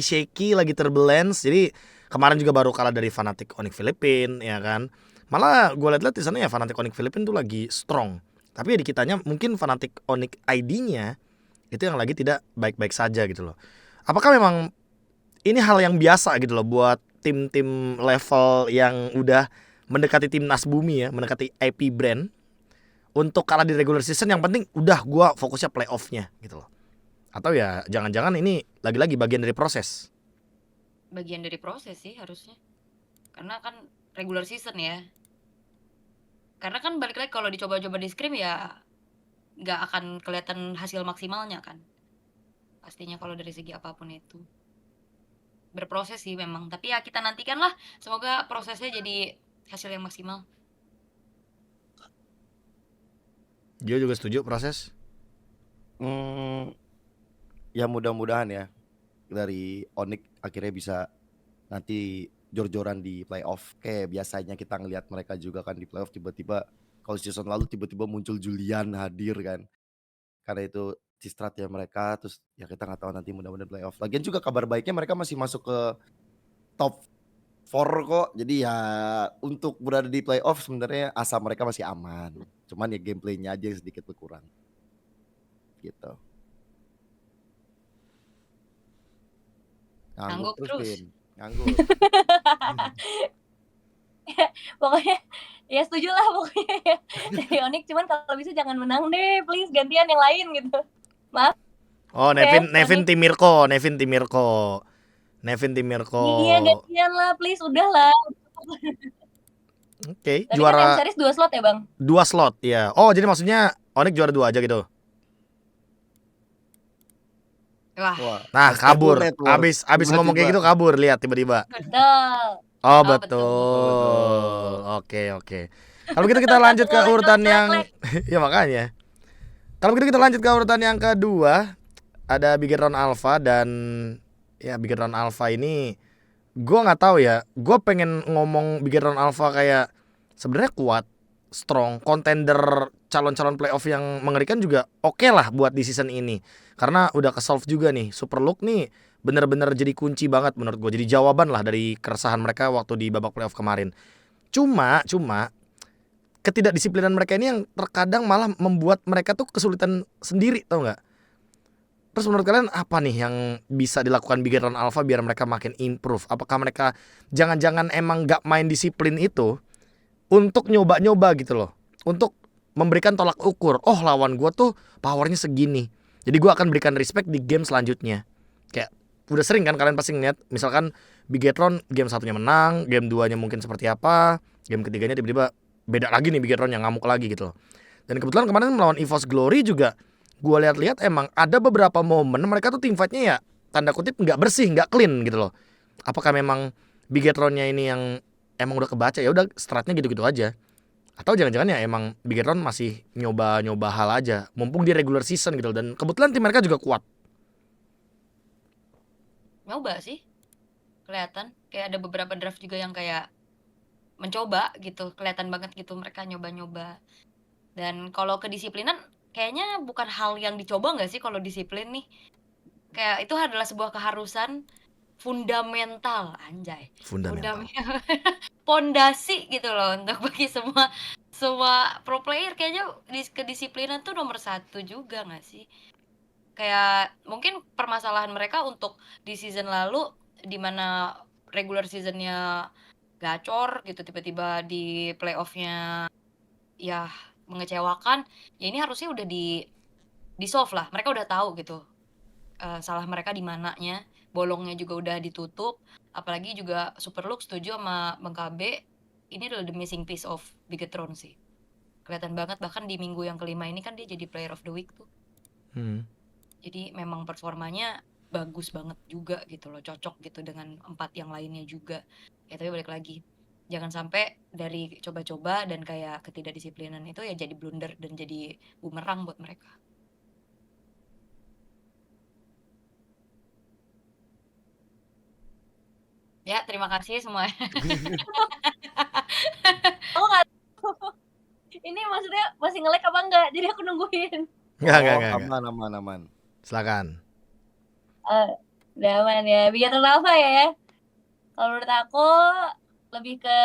shaky, lagi turbulence. Jadi kemarin juga baru kalah dari Fnatic Onyx Filipin ya kan. Malah gue liat-liat di sana ya Fnatic Onyx Filipin tuh lagi strong. Tapi ya di kitanya mungkin Fnatic Onyx ID-nya itu yang lagi tidak baik-baik saja gitu loh. Apakah memang ini hal yang biasa gitu loh buat tim-tim level yang udah mendekati timnas bumi ya, mendekati IP Brand untuk kalah di regular season, yang penting udah gue fokusnya playoff-nya gitu loh. Atau ya jangan-jangan ini lagi-lagi bagian dari proses? Bagian dari proses sih harusnya, karena kan regular season ya. Karena kan balik lagi kalau dicoba-coba di scrim ya nggak akan kelihatan hasil maksimalnya kan. Pastinya kalau dari segi apapun itu berproses sih memang. Tapi ya kita nantikan lah, semoga prosesnya jadi hasil yang maksimal. Dia juga setuju proses? Ya mudah-mudahan ya dari Onyx akhirnya bisa nanti jor-joran di playoff. Kayak biasanya kita ngelihat mereka juga kan di playoff, tiba-tiba kalau season lalu tiba-tiba muncul Julian hadir kan. Karena itu cistrat ya mereka, terus ya kita nggak tahu nanti, mudah-mudahan playoff. Lagian juga kabar baiknya mereka masih masuk ke top 4 kok. Jadi ya untuk berada di playoff sebenarnya asa mereka masih aman. Cuman ya gameplaynya aja yang sedikit berkurang. Gitu. Ngangguk terus. Vin. Ngangguk. Pokoknya Ya setuju lah pokoknya ya. Dari Onyx, cuman kalau bisa jangan menang deh, please gantian yang lain gitu. Maaf Oh, ya, Nevin Onyx. Timirko. Iya gantian lah, please udah lah. Oke, Tadi kan M juara series 2 slot ya bang? 2 slot ya. Oh, jadi maksudnya Onyx juara 2 aja gitu. Wah, Wah, Nah, unstable kabur. network. Abis ngomong kayak Tiba-tiba. gitu kabur, lihat tiba-tiba. Betul. Oh, oh betul. betul. Oh, betul. Oke. Kalau gitu kita lanjut ke urutan yang Lek. ya makanya. Kalau gitu kita lanjut ke urutan yang kedua. Ada Bigetron Alpha dan ya Bigetron Alpha ini gue nggak tahu ya. Gue pengen ngomong Bigetron Alpha kayak sebenarnya kuat, strong, contender calon-calon playoff yang mengerikan juga oke lah buat di season ini. Karena udah ke-solve juga nih. Super Look nih bener-bener jadi kunci banget menurut gue. Jadi jawaban lah dari keresahan mereka waktu di babak playoff kemarin. Cuma ketidakdisiplinan mereka ini yang terkadang malah membuat mereka tuh kesulitan sendiri, tau nggak? Terus menurut kalian apa nih yang bisa dilakukan Bigetron Alpha biar mereka makin improve? Apakah mereka jangan-jangan emang gak main disiplin itu untuk nyoba-nyoba gitu loh, untuk memberikan tolak ukur. Oh, lawan gue tuh powernya segini, jadi gue akan berikan respect di game selanjutnya. Kayak udah sering kan kalian pasti ngeliat, misalkan Bigetron game satunya menang, game 2-nya mungkin seperti apa, game ketiganya tiba-tiba beda lagi nih Bigetron yang ngamuk lagi gitu loh. Dan kebetulan kemarin melawan EVOS Glory juga gue lihat-lihat emang ada beberapa momen mereka tuh team fight-nya ya tanda kutip nggak bersih, nggak clean gitu loh. Apakah memang Bigetron-nya ini yang emang udah kebaca ya udah stratnya gitu-gitu aja, atau jangan-jangan ya emang Bigetron masih nyoba-nyoba hal aja mumpung di regular season gitu loh. Dan kebetulan tim mereka juga kuat. Nyoba sih. Kelihatan kayak ada beberapa draft juga yang kayak mencoba gitu. Kelihatan banget gitu mereka nyoba-nyoba. Dan kalau kedisiplinan kayaknya bukan hal yang dicoba nggak sih kalau disiplin nih. Kayak itu adalah sebuah keharusan fundamental, anjay. Fundamental. Pondasi gitu loh untuk bagi semua pro player. Kayaknya kedisiplinan tuh nomor 1 juga nggak sih? Kayak mungkin permasalahan mereka untuk di season lalu di mana regular seasonnya gacor gitu, tiba-tiba di playoffnya ya mengecewakan. Ya ini harusnya udah di solve lah. Mereka udah tahu gitu salah mereka di mananya, bolongnya juga udah ditutup. Apalagi juga Super Look setuju sama Bang KB, ini adalah the missing piece of Bigetron sih. Kelihatan banget bahkan di minggu yang kelima ini kan dia jadi player of the week tuh. Jadi memang performanya bagus banget juga gitu loh, cocok gitu dengan 4 yang lainnya juga. Ya tapi balik lagi, jangan sampai dari coba-coba dan kayak ketidakdisiplinan itu ya jadi blunder dan jadi bumerang buat mereka. Ya, terima kasih semua. Oh nggak tahu. Ini maksudnya masih nge-lag apa enggak? Jadi aku nungguin. Enggak. Aman. Silakan. Udah aman ya. Bigetron Alpha ya. Kalau menurut aku lebih ke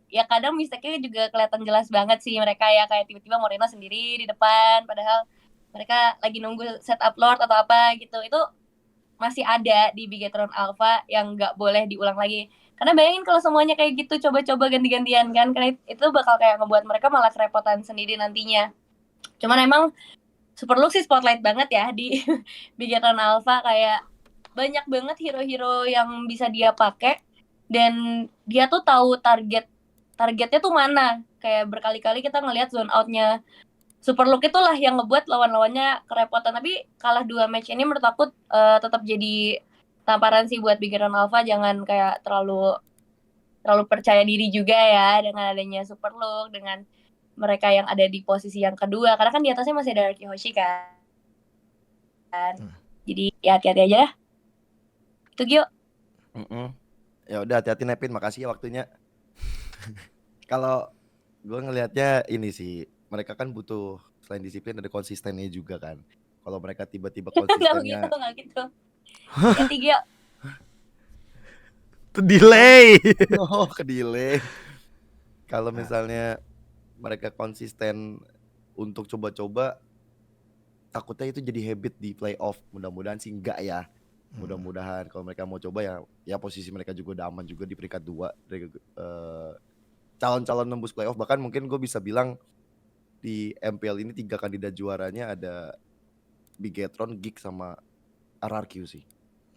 ya kadang mistake-nya juga kelihatan jelas banget sih mereka ya, kayak tiba-tiba Moreno sendiri di depan padahal mereka lagi nunggu setup Lord atau apa gitu. Itu masih ada di Bigetron Alpha yang nggak boleh diulang lagi. Karena bayangin kalau semuanya kayak gitu coba-coba ganti-gantian kan, karena itu bakal kayak ngebuat mereka malah kerepotan sendiri nantinya. Cuman emang Super Look sih spotlight banget ya di Bigetron Alpha, kayak banyak banget hero-hero yang bisa dia pakai dan dia tuh tahu targetnya tuh mana. Kayak berkali-kali kita ngelihat zone outnya Super Look itulah yang ngebuat lawan-lawannya kerepotan. Tapi kalah 2 match ini menurut aku tetap jadi tamparan sih buat Bigetron Alpha. Jangan kayak terlalu percaya diri juga ya dengan adanya Super Look, dengan mereka yang ada di posisi yang kedua. Karena kan di atasnya masih ada Arki Hoshi kan. Jadi ya hati-hati aja lah. Itu Gio. Ya udah, hati-hati Nepin, makasih ya waktunya. Kalau gue ngelihatnya ini sih, mereka kan butuh selain disiplin ada konsistennya juga kan. Kalau mereka tiba-tiba konsistennya Nggak gitu. Hati-hati Gio. Delay. ke delay. Kalau misalnya mereka konsisten untuk coba-coba, takutnya itu jadi habit di playoff. Mudah-mudahan sih enggak ya. Mudah-mudahan kalau mereka mau coba ya posisi mereka juga udah aman juga di peringkat 2 calon-calon nembus playoff. Bahkan mungkin gue bisa bilang di MPL ini 3 kandidat juaranya ada Bigetron, Geek sama RRQ sih.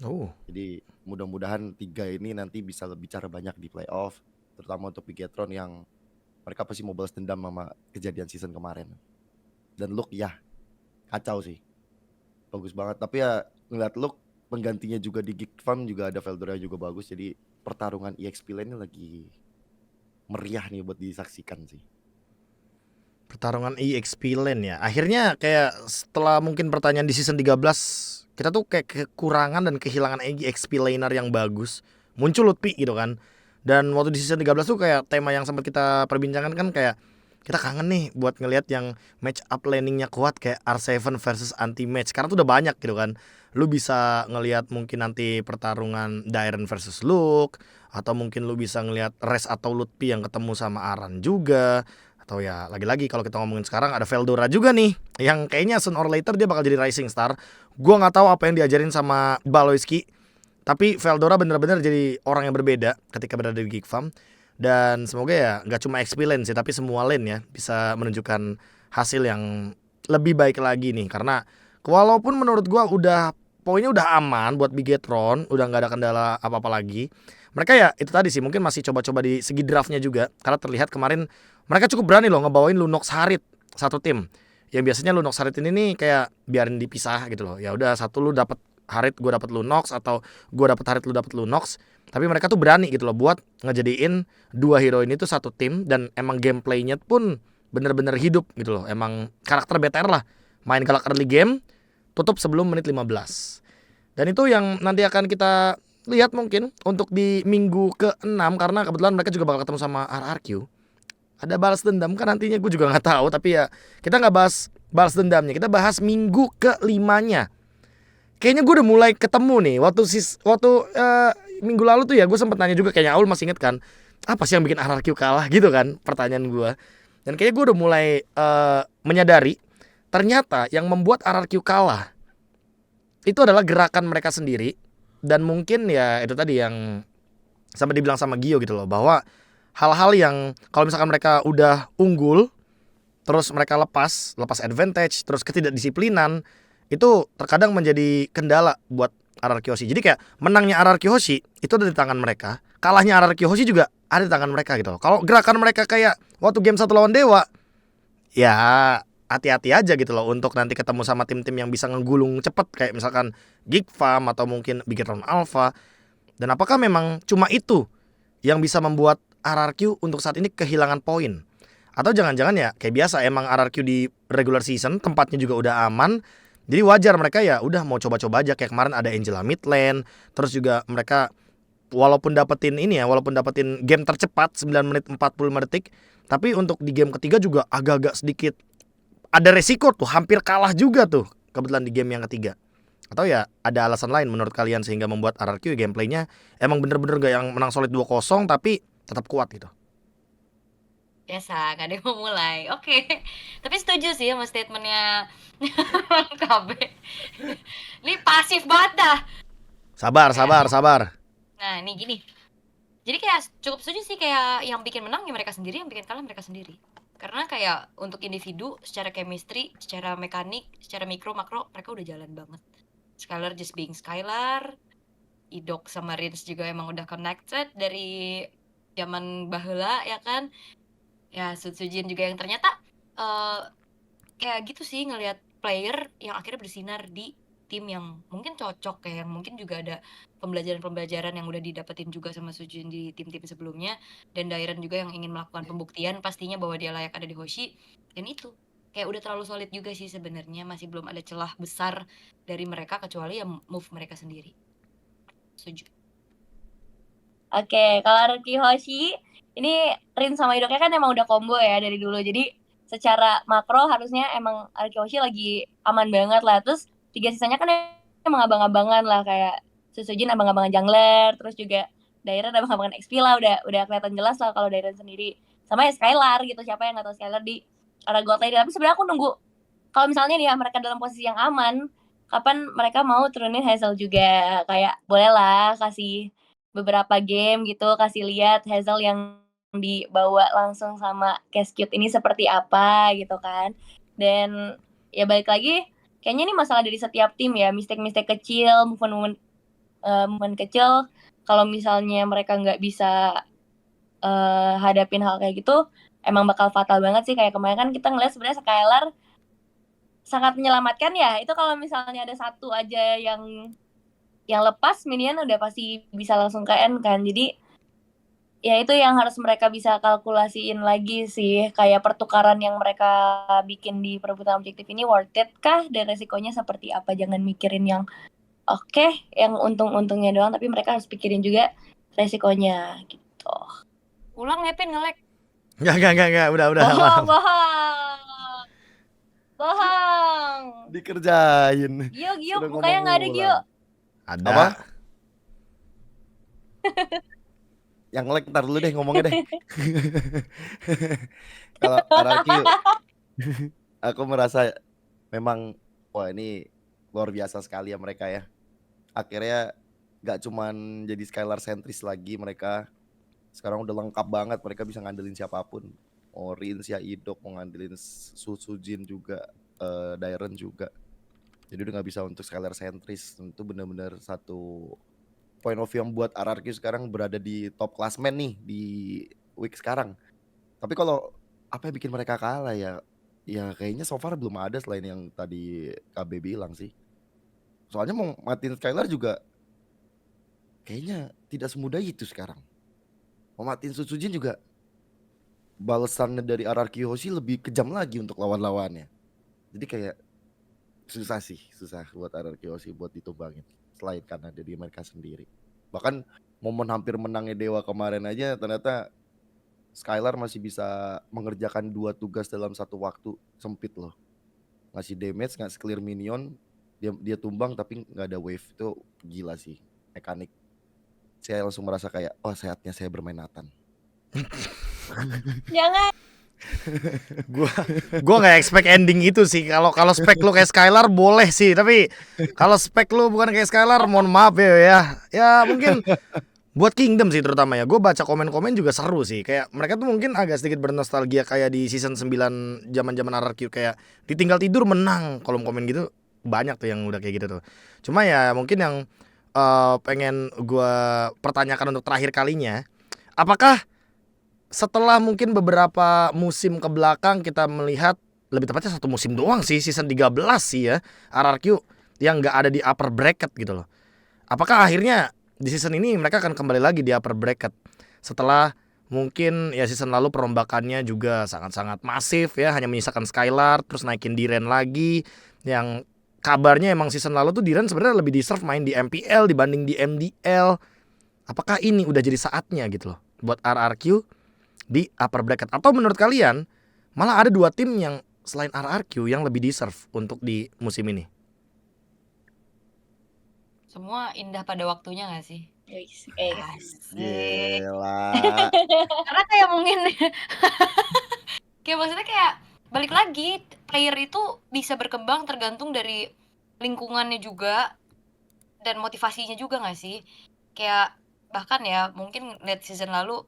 Oh, Jadi mudah-mudahan 3 ini nanti bisa bicara banyak di playoff, terutama untuk Bigetron yang mereka pasti mau balas dendam sama kejadian season kemarin. Dan look ya kacau sih, bagus banget. Tapi ya ngeliat look penggantinya juga di Geek Farm juga ada Veldora juga bagus. Jadi pertarungan EXP Lane ini lagi meriah nih buat disaksikan sih. pertarungan EXP Lane ya. Akhirnya kayak setelah mungkin pertanyaan di season 13, kita tuh kayak kekurangan dan kehilangan EXP laner yang bagus. Muncul Lutfi gitu kan. Dan waktu di season 13 tuh kayak tema yang sempat kita perbincangkan kan kayak kita kangen nih buat ngelihat yang match up laningnya kuat kayak R7 versus anti-match. Karena tuh udah banyak gitu kan. Lu bisa ngelihat mungkin nanti pertarungan Dairen versus Luke, atau mungkin lu bisa ngelihat Res atau Lutfi yang ketemu sama Aran juga. Atau ya lagi-lagi kalau kita ngomongin sekarang ada Veldora juga nih yang kayaknya sooner or later dia bakal jadi rising star. Gua nggak tahu apa yang diajarin sama Baloyski, tapi Veldora bener-bener jadi orang yang berbeda ketika berada di Geek Farm. Dan semoga ya nggak cuma XP lane sih, tapi semua lane ya bisa menunjukkan hasil yang lebih baik lagi nih. Karena walaupun menurut gua udah poinnya udah aman buat Bigetron, udah nggak ada kendala apa-apa lagi. Mereka ya itu tadi sih mungkin masih coba-coba di segi draftnya juga. Karena terlihat kemarin mereka cukup berani loh ngebawain Lunox Harit satu tim. Yang biasanya Lunox Harit ini nih kayak biarin dipisah gitu loh. Ya udah satu lu dapat Harit, gue dapat Lunox, atau gue dapat Harit, lu dapat Lunox. Tapi mereka tuh berani gitu loh buat ngejadiin dua hero ini tuh satu tim, dan emang gameplaynya pun bener-bener hidup gitu loh. Emang karakter BTR lah. Main galak early game, tutup sebelum menit 15. Dan itu yang nanti akan kita lihat mungkin untuk di minggu ke-6, karena kebetulan mereka juga bakal ketemu sama RRQ. Ada balas dendam kan nantinya, gue juga nggak tahu. Tapi ya kita nggak bahas balas dendamnya, kita bahas minggu ke-5-nya. Kayaknya gue udah mulai ketemu nih. Waktu minggu lalu tuh ya gue sempet nanya juga, kayaknya Aul masih inget kan, apa sih yang bikin RRQ kalah gitu kan pertanyaan gue. Dan kayaknya gue udah mulai menyadari ternyata yang membuat RRQ kalah itu adalah gerakan mereka sendiri. Dan mungkin ya itu tadi yang sampai dibilang sama Gio gitu loh, bahwa hal-hal yang kalau misalkan mereka udah unggul terus mereka lepas advantage, terus ketidakdisiplinan, itu terkadang menjadi kendala buat RRQ Hoshi. Jadi kayak menangnya RRQ Hoshi itu ada di tangan mereka, kalahnya RRQ Hoshi juga ada di tangan mereka gitu loh. Kalau gerakan mereka kayak waktu game 1 lawan Dewa, ya hati-hati aja gitu loh untuk nanti ketemu sama tim-tim yang bisa ngegulung cepet kayak misalkan Geek Farm atau mungkin Bigetron Alpha. Dan apakah memang cuma itu yang bisa membuat RRQ untuk saat ini kehilangan poin? Atau jangan-jangan ya kayak biasa emang RRQ di regular season tempatnya juga udah aman, jadi wajar mereka ya udah mau coba-coba aja. Kayak kemarin ada Angela mid lane, terus juga mereka walaupun dapetin game tercepat 9 menit 45 detik, tapi untuk di game ketiga juga agak-agak sedikit ada resiko tuh, hampir kalah juga tuh kebetulan di game yang ketiga. Atau ya ada alasan lain menurut kalian sehingga membuat RRQ gameplaynya emang bener-bener gak yang menang solid 2-0 tapi tetap kuat gitu. Biasa, gak ada yang mau mulai. Oke. Tapi setuju sih sama statementnya KB. Ini pasif banget dah. Sabar. Nah, ini gini. Jadi kayak cukup setuju sih, kayak yang bikin menang ya mereka sendiri, yang bikin kalah mereka sendiri. Karena kayak untuk individu, secara chemistry, secara mekanik, secara mikro, makro, mereka udah jalan banget. Skylar just being Skylar. Idok sama Rins juga emang udah connected dari zaman baheula ya kan. Ya Sujin juga yang ternyata kayak gitu sih, ngelihat player yang akhirnya bersinar di tim yang mungkin cocok, kayak yang mungkin juga ada pembelajaran yang udah didapetin juga sama Sujin di tim-tim sebelumnya, dan Dairen juga yang ingin melakukan pembuktian pastinya bahwa dia layak ada di Hoshi. Dan itu kayak udah terlalu solid juga sih sebenarnya, masih belum ada celah besar dari mereka kecuali ya move mereka sendiri. Setuju. Oke, kalau RRQ Hoshi ini Rin sama Idoknya kan emang udah combo ya dari dulu. Jadi secara makro harusnya emang RRQ Hoshi lagi aman banget lah. Terus 3 sisanya kan emang abang-abangan lah, kayak Susujin abang-abangan jungler, terus juga Dairen abang-abangan XP lah, udah kelihatan jelas lah kalau Dairen sendiri. Sama ya Skylar gitu, siapa yang nggak tahu Skylar di arah God Lady. Tapi sebenarnya aku nunggu kalau misalnya nih ya mereka dalam posisi yang aman, kapan mereka mau turunin Hazel juga. Kayak bolehlah kasih beberapa game gitu, kasih lihat Hazel yang dibawa langsung sama Cascute ini seperti apa gitu kan. Dan ya balik lagi, kayaknya ini masalah dari setiap tim ya, mistake-mistake kecil, movement kecil. Kalau misalnya mereka nggak bisa hadapin hal kayak gitu, emang bakal fatal banget sih. Kayak kemarin kan kita ngeliat sebenarnya Skylar sangat menyelamatkan ya. Itu kalau misalnya ada satu aja yang lepas, minion udah pasti bisa langsung ke end kan. Jadi ya itu yang harus mereka bisa kalkulasiin lagi sih, kayak pertukaran yang mereka bikin di perebutan objektif ini worth it kah, dan resikonya seperti apa. Jangan mikirin yang oke, yang untung-untungnya doang, tapi mereka harus pikirin juga resikonya gitu. Ulang Nepin nge-lag. Enggak, udah Bohong. Dikerjain. Gio, Sudah mukanya ngomong nggak ada Gio. ulang. Ada. Apa? Yang lag ntar dulu deh ngomongnya deh. Kalau Araki, aku merasa memang wah ini luar biasa sekali ya mereka ya. Akhirnya gak cuman jadi Skylar sentris lagi mereka. Sekarang udah lengkap banget, mereka bisa ngandelin siapapun. Mau Rinsia Idok, mau ngandelin Sujin juga, Dairen juga. Jadi udah gak bisa untuk Skylar sentris. Itu benar-benar satu point of view yang buat RRQ sekarang berada di top klasmen nih di week sekarang. Tapi kalau apa yang bikin mereka kalah ya? Ya kayaknya so far belum ada selain yang tadi KB bilang sih. Soalnya mau matiin Skylar juga kayaknya tidak semudah itu sekarang. Mau matiin Sujin juga balasannya dari RRQ Hoshi lebih kejam lagi untuk lawan-lawannya. Jadi kayak susah buat RRQ Hoshi buat ditumbangin. Selain karena dari mereka sendiri. Bahkan momen hampir menangnya Dewa kemarin aja ternyata Skylar masih bisa mengerjakan 2 tugas dalam satu waktu sempit loh. Ngasih damage, ngasih clear minion, dia tumbang tapi nggak ada wave. Itu gila sih mekanik. Saya langsung merasa kayak saatnya saya bermain Nathan. Jangan. Gua nggak expect ending itu sih. Kalau spek lu kayak Skylar boleh sih, tapi kalau spek lu bukan kayak Skylar, mohon maaf ya. Ya mungkin buat Kingdom sih terutama ya. Gue baca komen-komen juga seru sih. Kayak mereka tuh mungkin agak sedikit bernostalgia kayak di season 9 zaman-zaman RRQ, kayak ditinggal tidur menang. Kolom komen gitu banyak tuh yang udah kayak gitu tuh. Cuma ya mungkin yang pengen gue pertanyakan untuk terakhir kalinya, apakah setelah mungkin beberapa musim ke belakang kita melihat, lebih tepatnya satu musim doang sih, season 13 sih ya, RRQ yang gak ada di upper bracket gitu loh. Apakah akhirnya di season ini mereka akan kembali lagi di upper bracket setelah mungkin ya season lalu perombakannya juga sangat-sangat masif ya, hanya menyisakan Skylar, terus naikin Diren lagi, yang kabarnya emang season lalu tuh Diren sebenarnya lebih deserve main di MPL dibanding di MDL. Apakah ini udah jadi saatnya gitu loh buat RRQ di upper bracket, atau menurut kalian malah ada 2 tim yang selain RRQ yang lebih deserve untuk di musim ini? Semua indah pada waktunya gak sih? Asik. Gila. Karena kayak mungkin kayak maksudnya kayak balik lagi, player itu bisa berkembang tergantung dari lingkungannya juga dan motivasinya juga gak sih? Kayak bahkan ya mungkin lihat season lalu,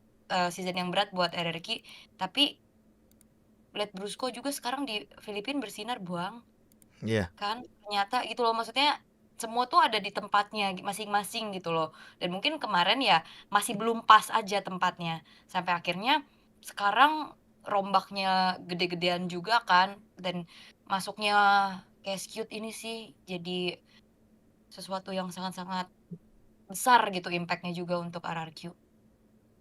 season yang berat buat RRQ, tapi lihat Brusco juga sekarang di Filipina bersinar buang. Iya. Kan ternyata gitu loh, maksudnya semua tuh ada di tempatnya masing-masing gitu loh. Dan mungkin kemarin ya masih belum pas aja tempatnya. Sampai akhirnya sekarang rombaknya gede-gedean juga kan, dan masuknya Cascute ini sih jadi sesuatu yang sangat-sangat besar gitu impactnya juga untuk RRQ.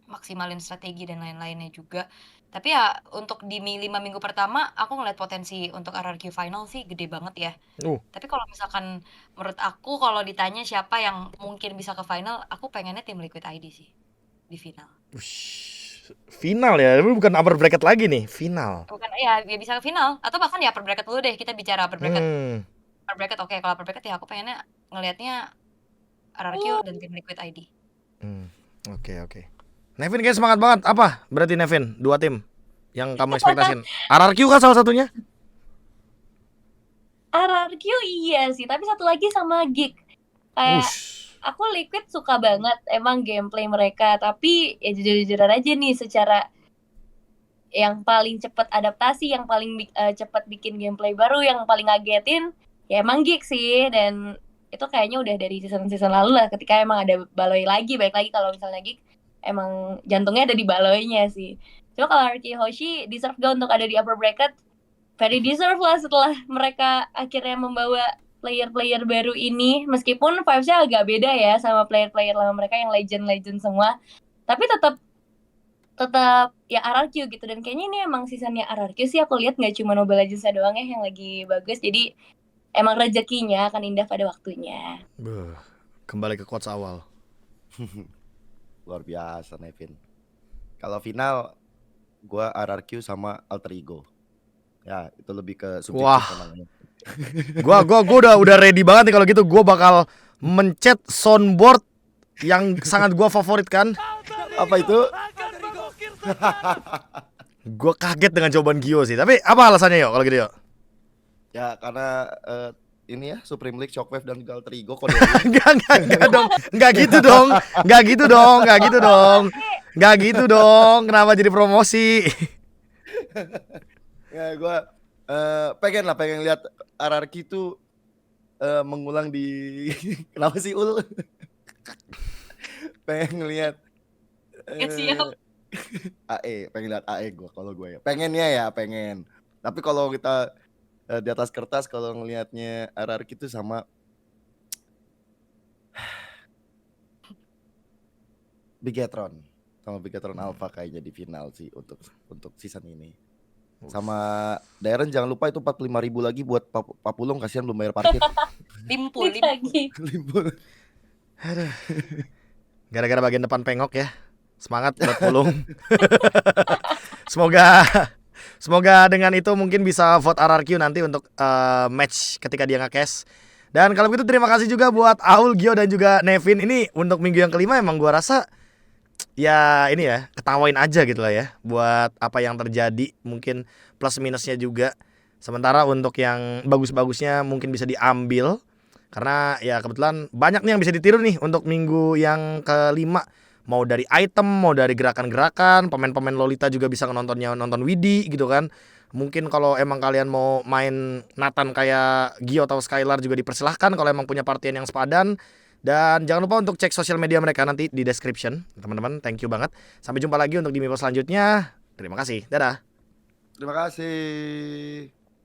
Maksimalin strategi dan lain-lainnya juga. Tapi ya untuk di 5 minggu pertama aku ngeliat potensi untuk RRQ final sih gede banget ya. Tapi kalau misalkan menurut aku, kalau ditanya siapa yang mungkin bisa ke final, aku pengennya tim Liquid ID sih di final. Final ya, bukan upper bracket lagi nih, final. Bukan ya bisa ke final, atau bahkan ya upper bracket dulu deh, kita bicara upper bracket. Upper bracket oke, kalau upper bracket ya aku pengennya ngelihatnya RRQ dan tim Liquid ID. Oke. Nevin kayak semangat banget. Apa berarti Nevin? 2 tim yang kamu ekspektasin? RRQ kan salah satunya? RRQ iya sih, tapi satu lagi sama Geek. Kayak aku Liquid suka banget emang gameplay mereka, tapi ya jujur-jujuran aja nih, secara yang paling cepat adaptasi, yang paling cepat bikin gameplay baru, yang paling ngagetin ya emang Geek sih. Dan itu kayaknya udah dari season lalu lah, ketika emang ada Baloi lagi. Baik lagi kalau misalnya Geek emang jantungnya ada di Baloinya sih. Cuma kalau Arki Hoshi deserve gak untuk ada di upper bracket? Very deserve lah, setelah mereka akhirnya membawa player-player baru ini. Meskipun vibes-nya agak beda ya sama player-player lama mereka yang legend-legend semua, tapi tetap ya RRQ gitu. Dan kayaknya ini emang seasonnya RRQ sih, aku lihat nggak cuma Mobile Legends doang ya yang lagi bagus. Jadi emang rezekinya akan indah pada waktunya. Beuh, kembali ke quotes awal. Luar biasa Nevin. Kalau final gua RRQ sama Alter Ego. Ya, itu lebih ke subjektif Wah. namanya. Gua udah ready banget nih kalau gitu. Gua bakal mencet soundboard yang sangat gua favoritkan. Apa itu? Gua kaget dengan jawaban Gio sih. Tapi apa alasannya yo kalau gitu yo? Ya karena ini ya Supreme League, Shockwave dan juga Alter Ego kode. Enggak dong. Enggak gitu dong. Enggak gitu dong. Enggak gitu dong. Enggak gitu dong. Kenapa jadi promosi? Ya gue pengen lihat RRQ itu mengulang di kenapa sih Ul? Pengen lihat Siap. AE, pengen lihat AE gue kalau gue ya. Pengennya ya, pengen. Tapi kalau kita di atas kertas kalau ngelihatnya RRQ itu sama Bigetron. Sama Bigetron Alpha kayaknya di final sih untuk season ini. Sama Darren jangan lupa itu 45.000 lagi buat Papulung, kasihan belum bayar parkir. Limpul. Lagi. Limbul. Gara-gara bagian depan pengok ya. Semangat buat Pulung. Semoga dengan itu mungkin bisa vote RRQ nanti untuk match ketika dia nge-cash. Dan kalau begitu terima kasih juga buat Aul, Gio dan juga Nevin. Ini untuk minggu yang kelima emang gua rasa ya ini ya, ketawain aja gitu lah ya buat apa yang terjadi, mungkin plus minusnya juga. Sementara untuk yang bagus-bagusnya mungkin bisa diambil karena ya kebetulan banyak nih yang bisa ditiru nih untuk minggu yang kelima. Mau dari item, mau dari gerakan-gerakan, pemain-pemain Lolita juga bisa nonton Widi gitu kan. Mungkin kalau emang kalian mau main Nathan kayak Gio atau Skylar juga dipersilahkan kalau emang punya partian yang sepadan. Dan jangan lupa untuk cek sosial media mereka nanti di description. Teman-teman, thank you banget. Sampai jumpa lagi untuk di Mipo selanjutnya. Terima kasih. Dadah. Terima kasih.